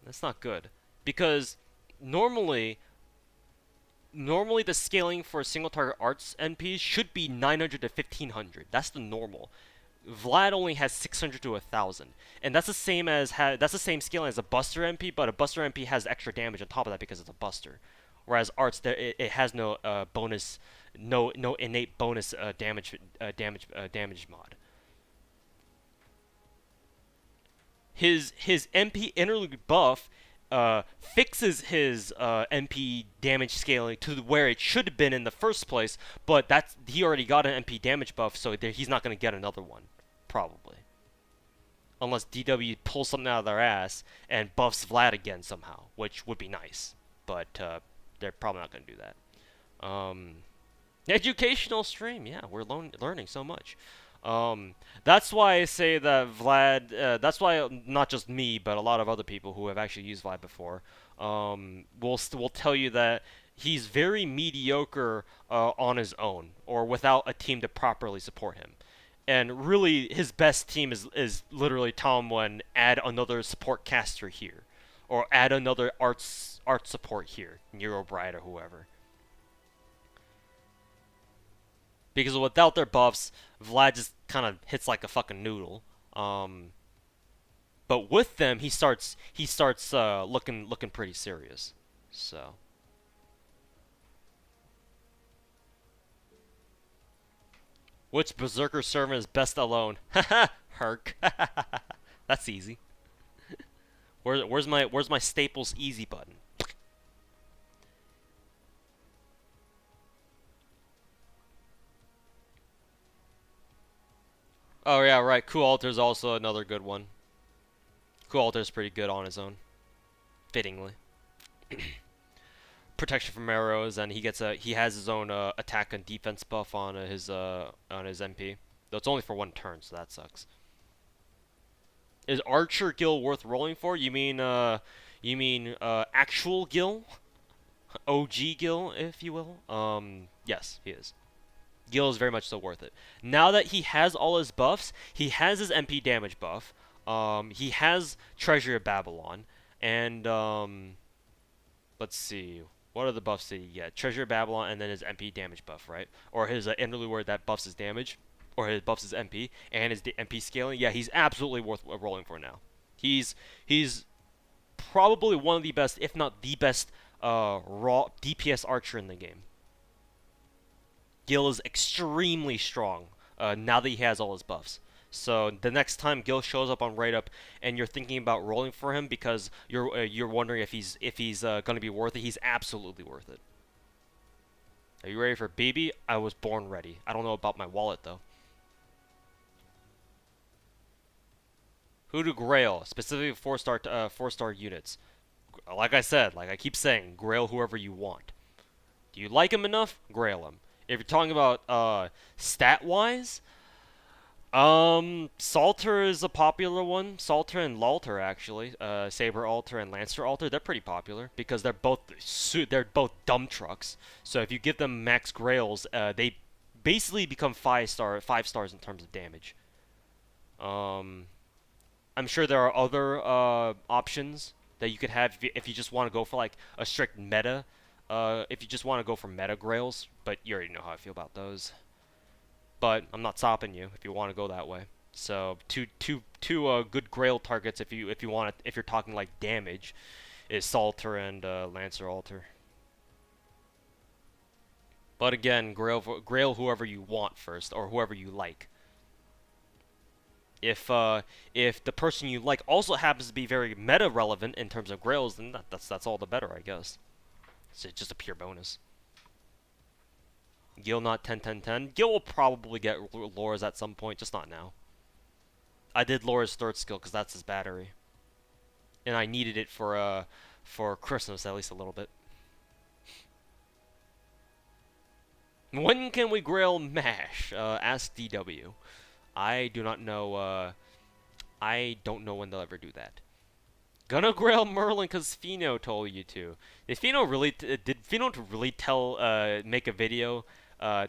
That's not good because normally the scaling for single target arts NPs should be 900 to 1500. That's the normal. Vlad only has 600 to 1000, and that's the same scaling as a Buster MP, but a Buster MP has extra damage on top of that because it's a Buster. Whereas arts, it has no bonus, no innate bonus damage mod. His MP interlude buff fixes his MP damage scaling to where it should have been in the first place, but he already got an MP damage buff, so he's not going to get another one, probably. Unless DW pulls something out of their ass and buffs Vlad again somehow, which would be nice, but they're probably not going to do that. Educational stream, yeah, we're learning so much. That's why I say that Vlad. That's why not just me, but a lot of other people who have actually used Vlad before, will tell you that he's very mediocre on his own or without a team to properly support him. And really, his best team is literally Tom One. Add another support caster here, or add another art support here, Neurobride or whoever. Because without their buffs, Vlad just kind of hits like a fucking noodle. But with them, he starts looking pretty serious. So which Berserker servant is best alone? Haha, Herc. That's easy. Where's my Staples easy button? Oh yeah, right. Coup Alter's also another good one. Coup Alter's pretty good on his own, fittingly. Protection from arrows, and he has his own attack and defense buff on his MP. Though it's only for one turn, so that sucks. Is Archer Gil worth rolling for? You mean actual Gil, OG Gil, if you will? Yes, he is. Gil is very much so worth it. Now that he has all his buffs, he has his MP damage buff. He has Treasure of Babylon, and let's see, what are the buffs that he get? Treasure of Babylon, and then his MP damage buff, right? Or his interlude word that buffs his damage, or his buffs his MP and his MP scaling. Yeah, he's absolutely worth rolling for now. He's probably one of the best, if not the best, raw DPS archer in the game. Gil is extremely strong now that he has all his buffs. So the next time Gil shows up on Right Up and you're thinking about rolling for him because you're wondering if he's gonna be worth it, he's absolutely worth it. Are you ready for BB? I was born ready. I don't know about my wallet though. Who to Grail, specifically four-star units. Like I said, like I keep saying, Grail whoever you want. Do you like him enough? Grail him. If you're talking about stat-wise, Salter is a popular one. Salter and Lalter actually, Saber Alter and Lancer Alter, they're pretty popular because they're both dump trucks. So if you give them max Grails, they basically become five stars in terms of damage. Um, I'm sure there are other options that you could have if you just want to go for like a strict meta. If you just want to go for meta Grails, but you already know how I feel about those. But I'm not stopping you if you want to go that way. So two good Grail targets if you want if you're talking like damage is Salter and Lancer Alter. But again, Grail whoever you want first or whoever you like. If the person you like also happens to be very meta relevant in terms of Grails, then that's all the better, I guess. It's just a pure bonus. Gil not 10-10-10. Gil will probably get Laura's at some point, just not now. I did Laura's third skill because that's his battery, and I needed it for Christmas at least a little bit. When can we Grail Mash? Ask DW. I do not know. I don't know when they'll ever do that. Gonna Grail Merlin because Fino told you to. Did Fino really make a video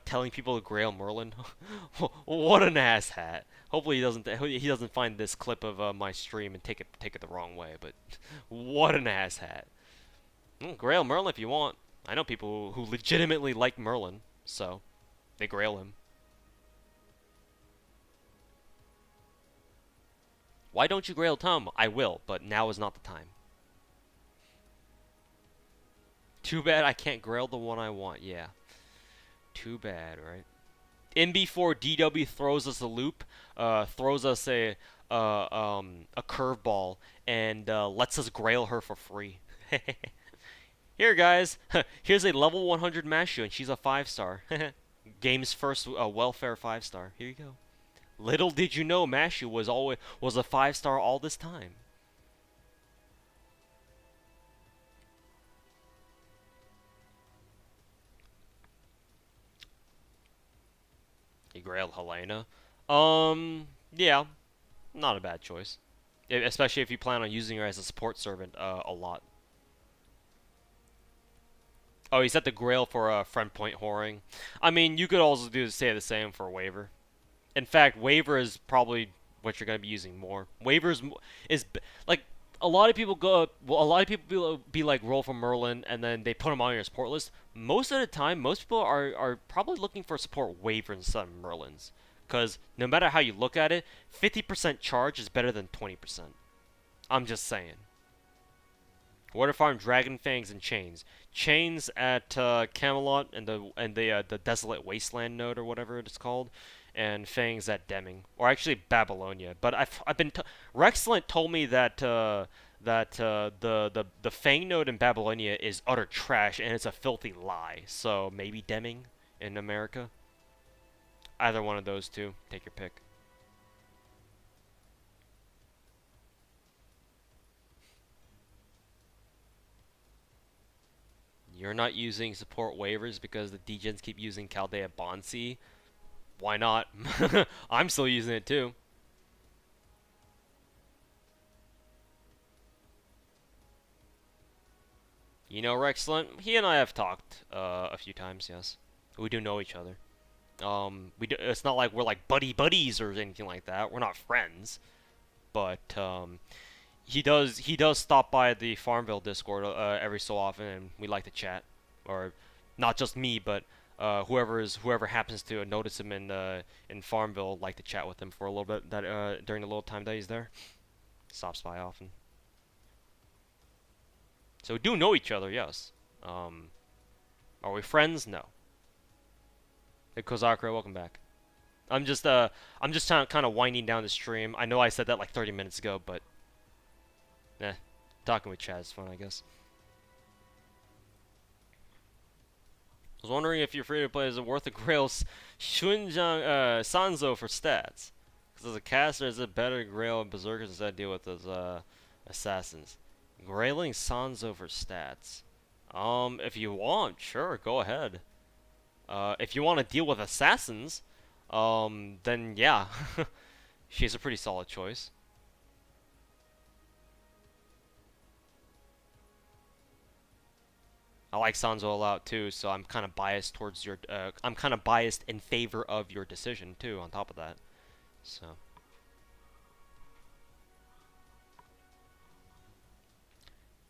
telling people to Grail Merlin? What an ass hat. Hopefully he doesn't find this clip of my stream and take it the wrong way. But what an ass hat. Grail Merlin if you want. I know people who legitimately like Merlin, so they Grail him. Why don't you Grail Tom? I will, but now is not the time. Too bad I can't Grail the one I want. Yeah. Too bad, right? MB4 DW throws us a loop, throws us a curveball, and lets us Grail her for free. Here, guys. Here's a level 100 Mashu, and she's a 5-star. Game's first welfare 5-star. Here you go. Little did you know Mashu was a 5-star all this time. You Grail Helena. Yeah, not a bad choice. Especially if you plan on using her as a support servant a lot. Oh, you set the Grail for friend point whoring. I mean, you could also say the same for Waver. In fact, Waver is probably what you're going to be using more. Is like a lot of people go. Well, a lot of people be like roll for Merlin, and then they put him on your support list. Most of the time, most people are probably looking for support Waver instead of Merlins, because no matter how you look at it, 50% charge is better than 20%. I'm just saying. Water Farm, Dragon Fangs, and Chains. Chains at Camelot and the Desolate Wasteland node or whatever it's called, and Fangs at Deming, or actually Babylonia. But I've been Rexcellent told me that the Fang node in Babylonia is utter trash and it's a filthy lie. So maybe Deming in America. Either one of those two. Take your pick. You're not using support waivers because the degens keep using Chaldea Bonsi. Why not? I'm still using it too. You know Rexcellent? He and I have talked a few times, yes. We do know each other. It's not like we're like buddy buddies or anything like that. We're not friends, but he does stop by the Farmville Discord every so often, and we like to chat, or not just me, but whoever happens to notice him in Farmville like to chat with him for a little bit that during the little time that he's there. Stops by often. So we do know each other, yes. Um, are we friends? No. Hey, Kozakura, welcome back. I'm just kind of winding down the stream. I know I said that like 30 minutes ago, but talking with Chad is fun, I guess. I was wondering if you're free to play, is it worth the Grail's Shunjang Sanzo for stats? Because as a caster, is it better to Grail and Berserkers instead of deal with those assassins? Grailing Sanzo for stats. If you want, sure, go ahead. If you want to deal with assassins, then yeah, she's a pretty solid choice. I like Sanzo a lot too, so I'm kind of biased towards your. I'm kind of biased in favor of your decision too. On top of that, so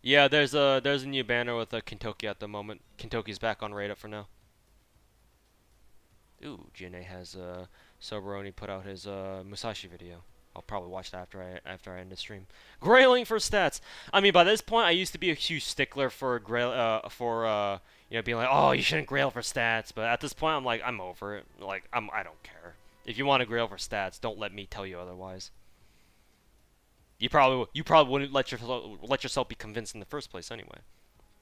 yeah, there's a new banner with Kintoki at the moment. Kintoki's back on radar for now. Ooh, Jine has Soberoni put out his Musashi video. I'll probably watch that after I end the stream. Grailing for stats. I mean, by this point, I used to be a huge stickler for being like, oh, you shouldn't grail for stats. But at this point, I'm like, I'm over it. Like, I don't care. If you want to grail for stats, don't let me tell you otherwise. You probably wouldn't let yourself be convinced in the first place anyway.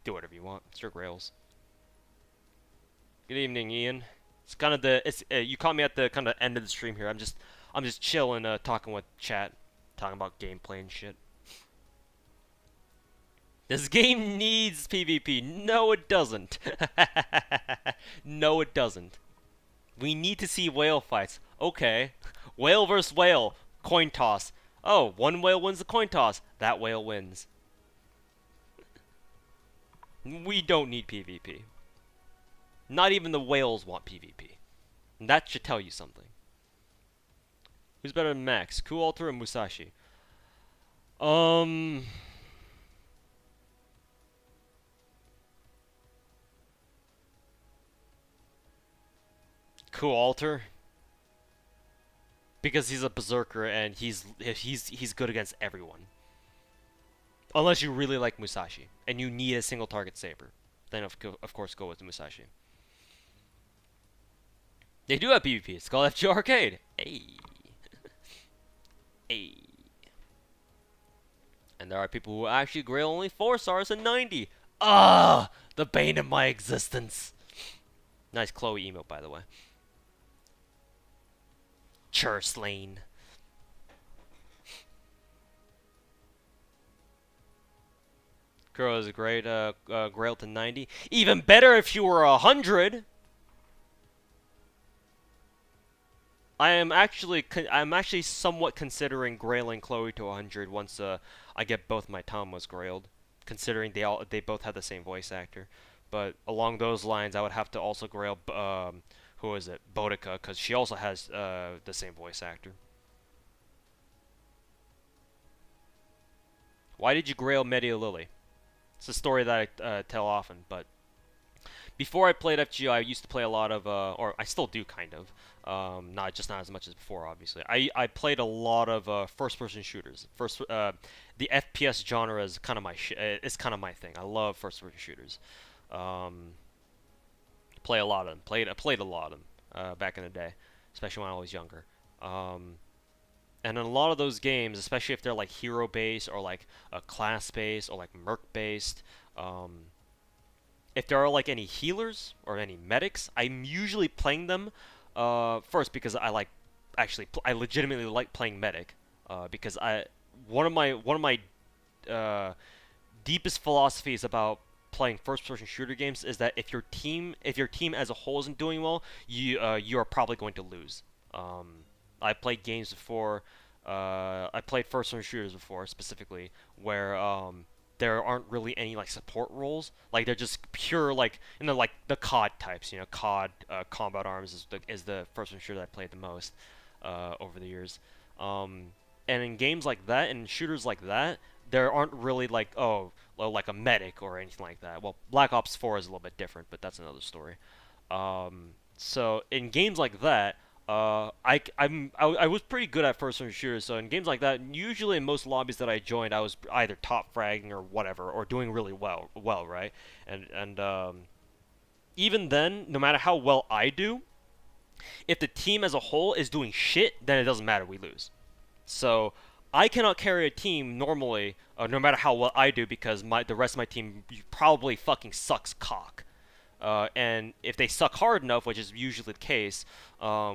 Do whatever you want. It's your grails. Good evening, Ian. It's kind of you caught me at the kind of end of the stream here. I'm just chilling, talking with chat, talking about gameplay and shit. This game needs PvP. No, it doesn't. No, it doesn't. We need to see whale fights. Okay, whale versus whale, coin toss. Oh, one whale wins the coin toss. That whale wins. We don't need PvP. Not even the whales want PvP. And that should tell you something. Who's better than Max? Ku Alter or Musashi? Um. Ku Alter. Because he's a berserker and he's good against everyone. Unless you really like Musashi and you need a single target saber, then of course go with the Musashi. They do have PvP. It's called FG Arcade. Hey. Hey. And there are people who actually grail only 4 stars and 90. Ah, the bane of my existence. Nice Chloe emote, by the way. Churslane. Girl is great. Grail to 90. Even better if you were 100. I'm actually somewhat considering grailing Chloe to 100 once I get both my Tamas grailed, considering they both have the same voice actor. But along those lines, I would have to also grail who is it, Boudica, because she also has the same voice actor. Why did you grail Media Lily? It's a story that I tell often, but before I played FGO, I used to play a lot of, or I still do kind of, not as much as before, obviously. I played a lot of first-person shooters. The FPS genre is kind of it's kind of my thing. I love first-person shooters. Um, play a lot of them. Played a lot of them back in the day, especially when I was younger. And in a lot of those games, especially if they're like hero-based or like class-based or like merc-based, if there are like any healers or any medics, I'm usually playing them first because I legitimately like playing medic because one of my uh, deepest philosophies about playing first-person shooter games is that if your team as a whole isn't doing well, you are probably going to lose. I played games before. I played first-person shooters before specifically where there aren't really any like support roles. Like they're just pure like like the COD types. COD Combat Arms is the first one shooter that I played the most over the years. Um, and in games like that and shooters like that, there aren't really like like a medic or anything like that. Well, Black Ops 4 is a little bit different, but that's another story. So in games like that, I was pretty good at first-person shooters. So in games like that, usually in most lobbies that I joined, I was either top fragging or whatever, or doing really well, right? And even then, no matter how well I do, if the team as a whole is doing shit, then it doesn't matter. We lose. So I cannot carry a team normally, no matter how well I do, because the rest of my team probably fucking sucks cock. And if they suck hard enough, which is usually the case,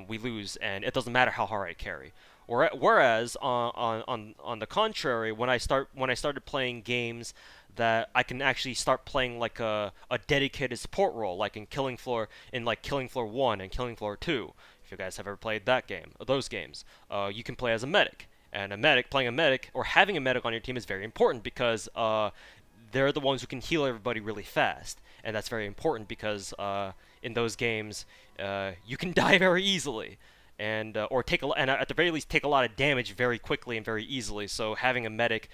we lose, and it doesn't matter how hard I carry. Whereas on the contrary, when I started playing games that I can actually start playing like a dedicated support role, like in Killing Floor 1 and Killing Floor 2. If you guys have ever played those games, you can play as a medic. And playing a medic or having a medic on your team is very important because they're the ones who can heal everybody really fast, and that's very important because in those games you can die very easily, and or and at the very least take a lot of damage very quickly and very easily. So having a medic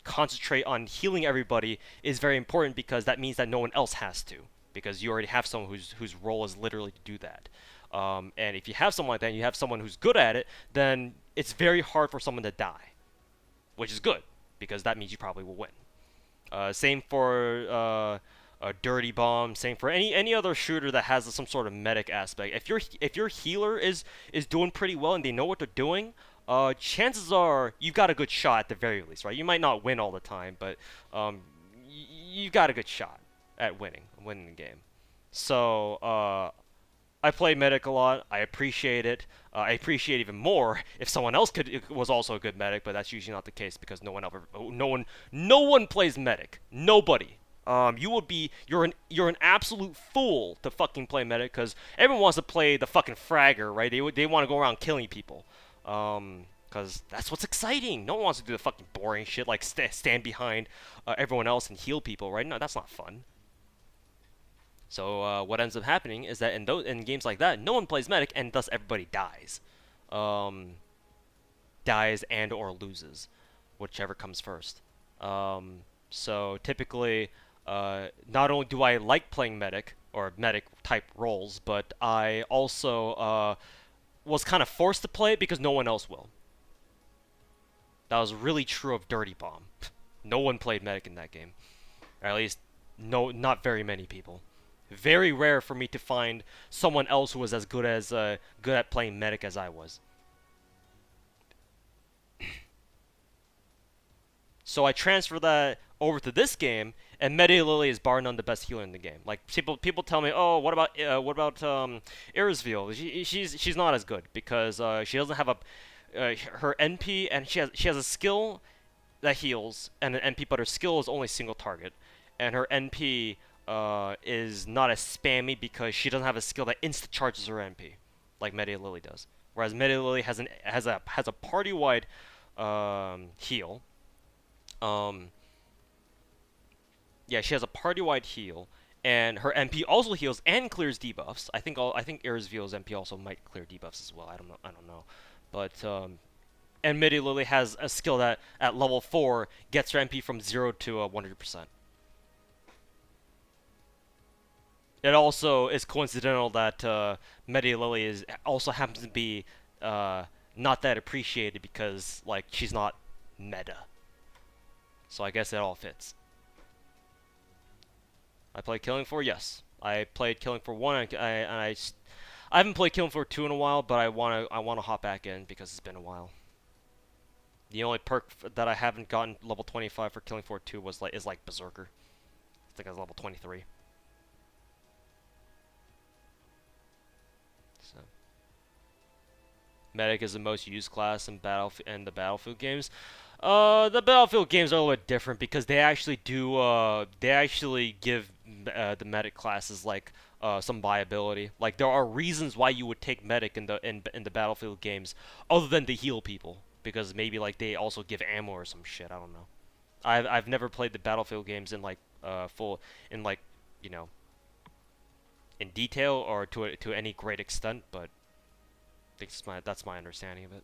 concentrate on healing everybody is very important because that means that no one else has to, because you already have someone whose role is literally to do that. And if you have someone like that, and you have someone who's good at it, then it's very hard for someone to die, which is good because that means you probably will win. Same for a dirty bomb. Same for any other shooter that has some sort of medic aspect. If your healer is doing pretty well and they know what they're doing, chances are you've got a good shot at the very least, right? You might not win all the time, but you've got a good shot at winning the game. So I play medic a lot. I appreciate it. I appreciate even more if someone else was also a good medic, but that's usually not the case because no one plays medic. Nobody. You're an absolute fool to fucking play medic because everyone wants to play the fucking fragger, right? They want to go around killing people, because that's what's exciting. No one wants to do the fucking boring shit like stand behind everyone else and heal people, right? No, that's not fun. So what ends up happening is that in games like that, no one plays medic, and thus everybody dies, um, dies and or loses, whichever comes first. So typically, not only do I like playing medic or medic type roles, but I also was kind of forced to play it because no one else will. That was really true of Dirty Bomb. No one played medic in that game, or at least not very many people. Very rare for me to find someone else who was as good at playing medic as I was. So I transfer that over to this game, and Medi Lily is bar none the best healer in the game. Like people tell me, oh, what about Irisville? She's not as good because she doesn't have her NP, and she has a skill that heals and an NP, but her skill is only single target, and her NP is not as spammy because she doesn't have a skill that insta charges her NP like Media Lily does. Whereas Media Lily has a party wide heal. Um, yeah, she has a party wide heal, and her MP also heals and clears debuffs. I think Irisville's MP also might clear debuffs as well. I don't know, but and Media Lily has a skill that at level 4 gets her MP from 0 to 100%. It also is coincidental that Media Lily also happens to be not that appreciated because like she's not meta. So I guess it all fits. I played Killing Floor, yes. I played Killing Floor 1 I haven't played Killing Floor 2 in a while, but I wanna hop back in because it's been a while. The only perk that I haven't gotten level 25 for Killing Floor 2 is like Berserker. I think I was level 23. So Medic is the most used class in the Battlefield games. The Battlefield games are a little bit different because they actually give the medic classes like some viability. Like there are reasons why you would take medic in the Battlefield games other than to heal people, because maybe like they also give ammo or some shit. I don't know. I've never played the Battlefield games in like full in like you know in detail or to any great extent, but that's my understanding of it.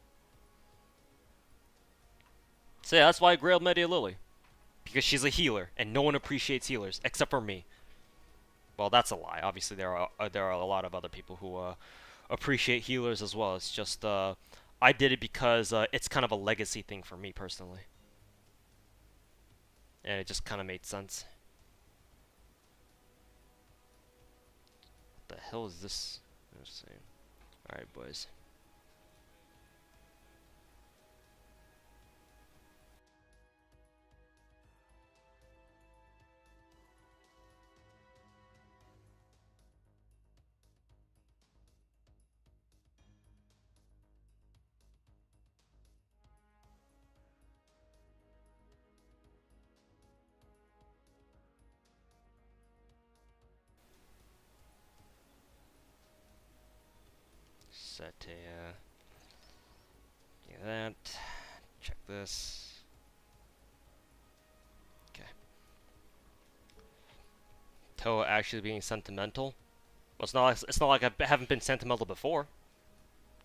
So yeah, that's why I grailed Media Lily because she's a healer and no one appreciates healers except for me. Well, that's a lie. Obviously, there are a lot of other people who appreciate healers as well. It's just I did it because it's kind of a legacy thing for me personally, and it just kind of made sense. What the hell is this? Let's see. All right, boys. Set a do that. Check this. Okay. Toa actually being sentimental. Well, it's not like I haven't been sentimental before.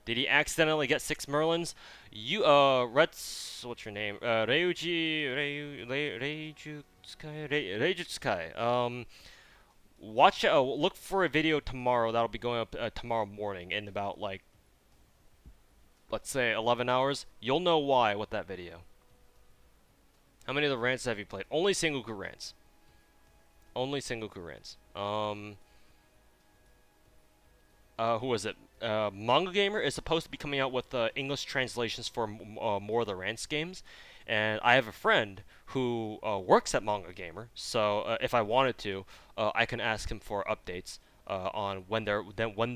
Did he accidentally get 6 Merlins? You, what's your name? Reijutsukai. Watch, look for a video tomorrow that'll be going up tomorrow morning in about, like, let's say 11 hours. You'll know why with that video. How many of the rants have you played? Only Sengoku rants. Only Sengoku rants. Who is it? Manga Gamer is supposed to be coming out with English translations for more of the Rants games, and I have a friend who works at Manga Gamer, so if I wanted to, I can ask him for updates on when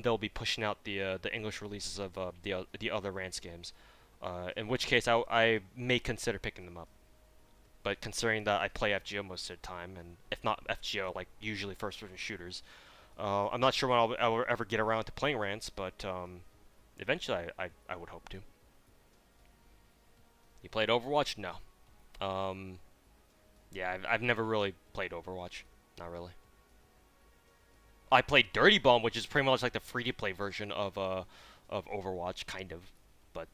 they'll be pushing out the English releases of the other Rants games. In which case, I may consider picking them up. But considering that I play FGO most of the time, and if not FGO, like usually first-person shooters, I'm not sure when I'll ever get around to playing Rants, but eventually I would hope to. You played Overwatch? No. Yeah, I've never really played Overwatch. Not really. I played Dirty Bomb, which is pretty much like the free-to-play version of Overwatch, kind of. But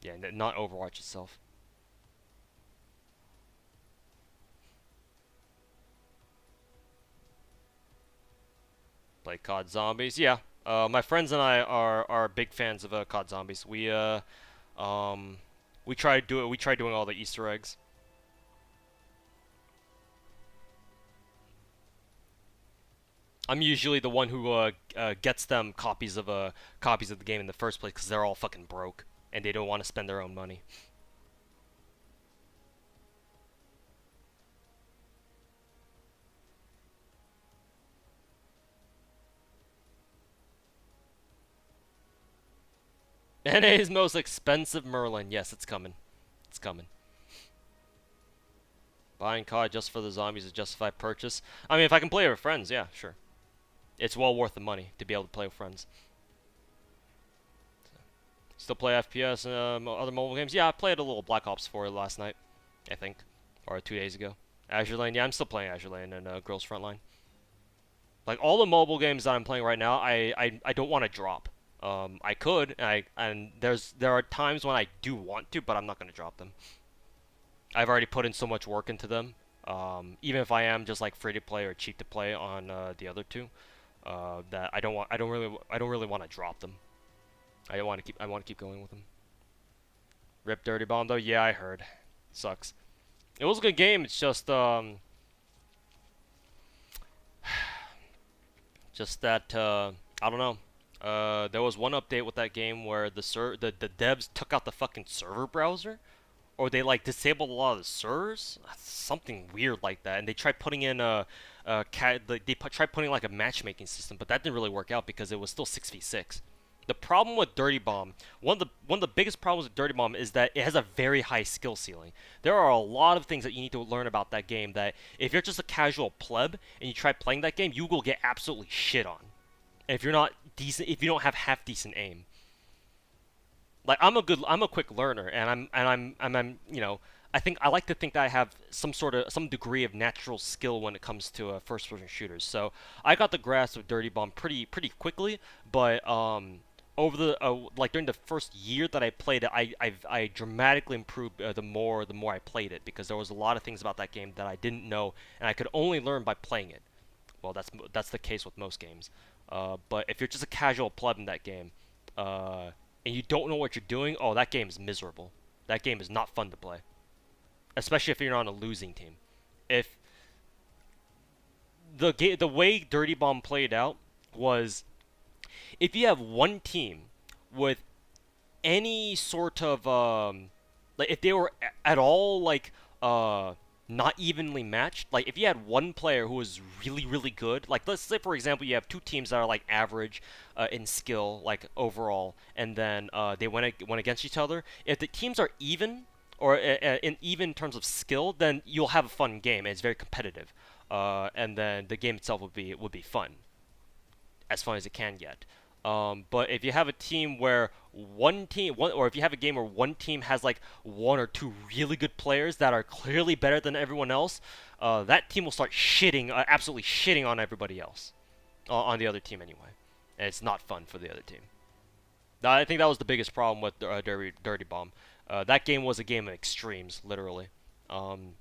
yeah, not Overwatch itself. Play COD Zombies. Yeah. My friends and I are big fans of COD Zombies. Um we tried doing all the Easter eggs. I'm usually the one who gets them copies of the game in the first place because they're all fucking broke and they don't want to spend their own money. NA's most expensive Merlin. Yes, it's coming. It's coming. Buying COD just for the zombies is justified purchase. I mean, if I can play with friends, yeah, sure. It's well worth the money to be able to play with friends. Still play FPS and other mobile games? Yeah, I played a little Black Ops 4 last night, I think, or 2 days ago. Azure Lane, yeah, I'm still playing Azure Lane and Girls Frontline. Like all the mobile games that I'm playing right now, I don't want to drop. I could, and there are times when I do want to, but I'm not gonna drop them. I've already put in so much work into them. Even if I am just like free to play or cheap to play on the other two, that I don't really want to drop them. I want to keep going with them. Rip Dirty Bomb though, yeah, I heard. Sucks. It was a good game. It's just that I don't know. There was one update with that game where the devs took out the fucking server browser, or they like disabled a lot of the servers, something weird like that, and they tried putting in tried putting like a matchmaking system, but that didn't really work out because it was still 6v6. The problem with Dirty Bomb, one of the biggest problems with Dirty Bomb is that it has a very high skill ceiling. There are a lot of things that you need to learn about that game that if you're just a casual pleb and you try playing that game, you will get absolutely shit on. And if you're not decent, if you don't have half decent aim. Like I'm a quick learner, and I'm I like to think that I have some degree of natural skill when it comes to first-person shooters. So I got the grasp of Dirty Bomb pretty quickly, but over the like during the first year that I played it, I dramatically improved the more I played it, because there was a lot of things about that game that I didn't know, and I could only learn by playing it. Well, that's the case with most games. But if you're just a casual pleb in that game, uh, and you don't know what you're doing, oh, that game is miserable. That game is not fun to play, especially if you're on a losing team. If the way Dirty Bomb played out was, if you have one team with any sort of like, if they were at all like not evenly matched, like if you had one player who was really good, like let's say for example you have two teams that are like average in skill like overall, and then they went against each other. If the teams are even, or in even terms of skill, then you'll have a fun game, and it's very competitive, and then the game itself would be fun, as fun as it can get. But if you have a team where or if you have a game where one team has like one or two really good players that are clearly better than everyone else, that team will start absolutely shitting on everybody else, on the other team anyway, and it's not fun for the other team. I think that was the biggest problem with Dirty Bomb. That game was a game of extremes, literally. Um,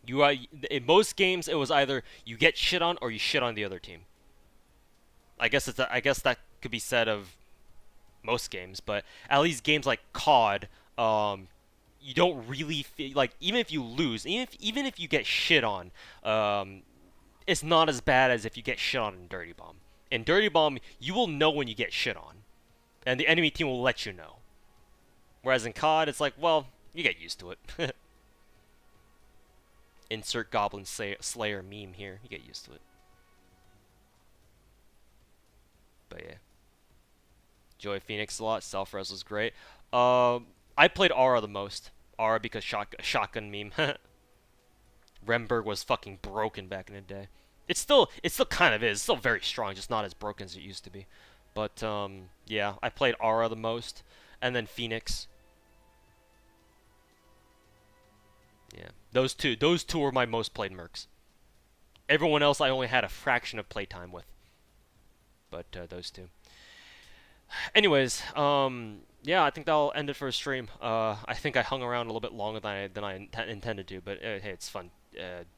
in most games, it was either you get shit on or you shit on the other team. I guess that could be said of most games, but at least games like COD, you don't really feel like, even if you lose, even if you get shit on, um, it's not as bad as if you get shit on in Dirty Bomb. In Dirty Bomb, you will know when you get shit on, and the enemy team will let you know. Whereas in COD, it's like, well, you get used to it. Insert Goblin Slayer meme here. You get used to it. But yeah. Joey Phoenix a lot. Self-res was great. I played Aura the most. Aura because shotgun meme. Remberg was fucking broken back in the day. It still kind of is. It's still very strong, just not as broken as it used to be. But yeah, I played Aura the most, and then Phoenix. Yeah, those two were my most played mercs. Everyone else I only had a fraction of playtime with, but those two. Anyways, yeah, I think that'll end it for a stream. I think I hung around a little bit longer than I intended to, but hey, it's fun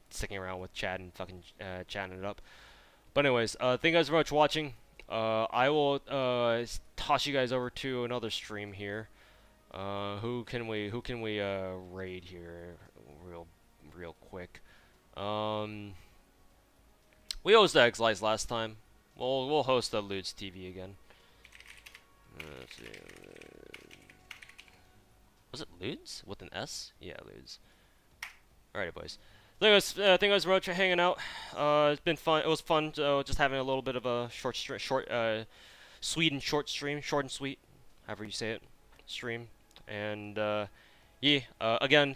sticking around with Chad and fucking chatting it up. But anyways, thank you guys very much for watching. I will toss you guys over to another stream here. Who can we raid here real quick? We hosted X-Lies last time. We'll host the Ludes TV again. Let's see. Was it Ludes with an S? Yeah, Ludes. Alrighty, boys. Thank you guys very much for hanging out. It's been fun. It was fun just having a little bit of a sweet and short stream, short and sweet, however you say it, stream. And yeah, again,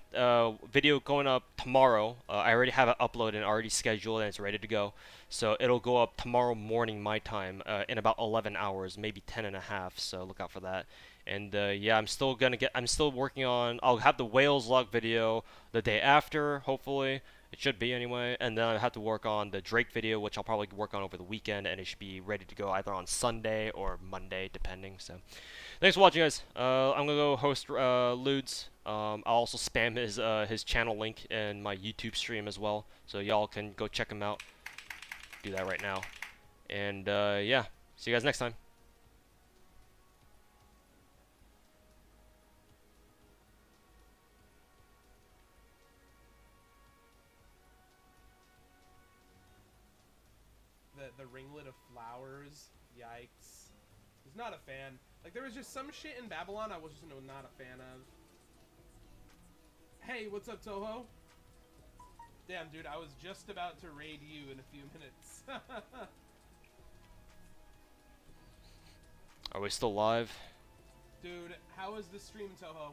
video going up tomorrow. I already have it uploaded and already scheduled, and it's ready to go. So it'll go up tomorrow morning my time, in about 11 hours, maybe 10 and a half. So look out for that. And yeah, I'm still working on. I'll have the Wales log video the day after, hopefully. It should be anyway. And then I have to work on the Drake video, which I'll probably work on over the weekend, and it should be ready to go either on Sunday or Monday, depending. So. Thanks for watching, guys. I'm gonna go host Ludes. I'll also spam his channel link in my YouTube stream as well, so y'all can go check him out. Do that right now. And yeah, see you guys next time. The ringlet of flowers. Yikes. Was not a fan. Like, there was just some shit in Babylon I was just not a fan of. Hey, what's up, Toho? Damn, dude, I was just about to raid you in a few minutes. Are we still live? Dude, how is the stream, Toho?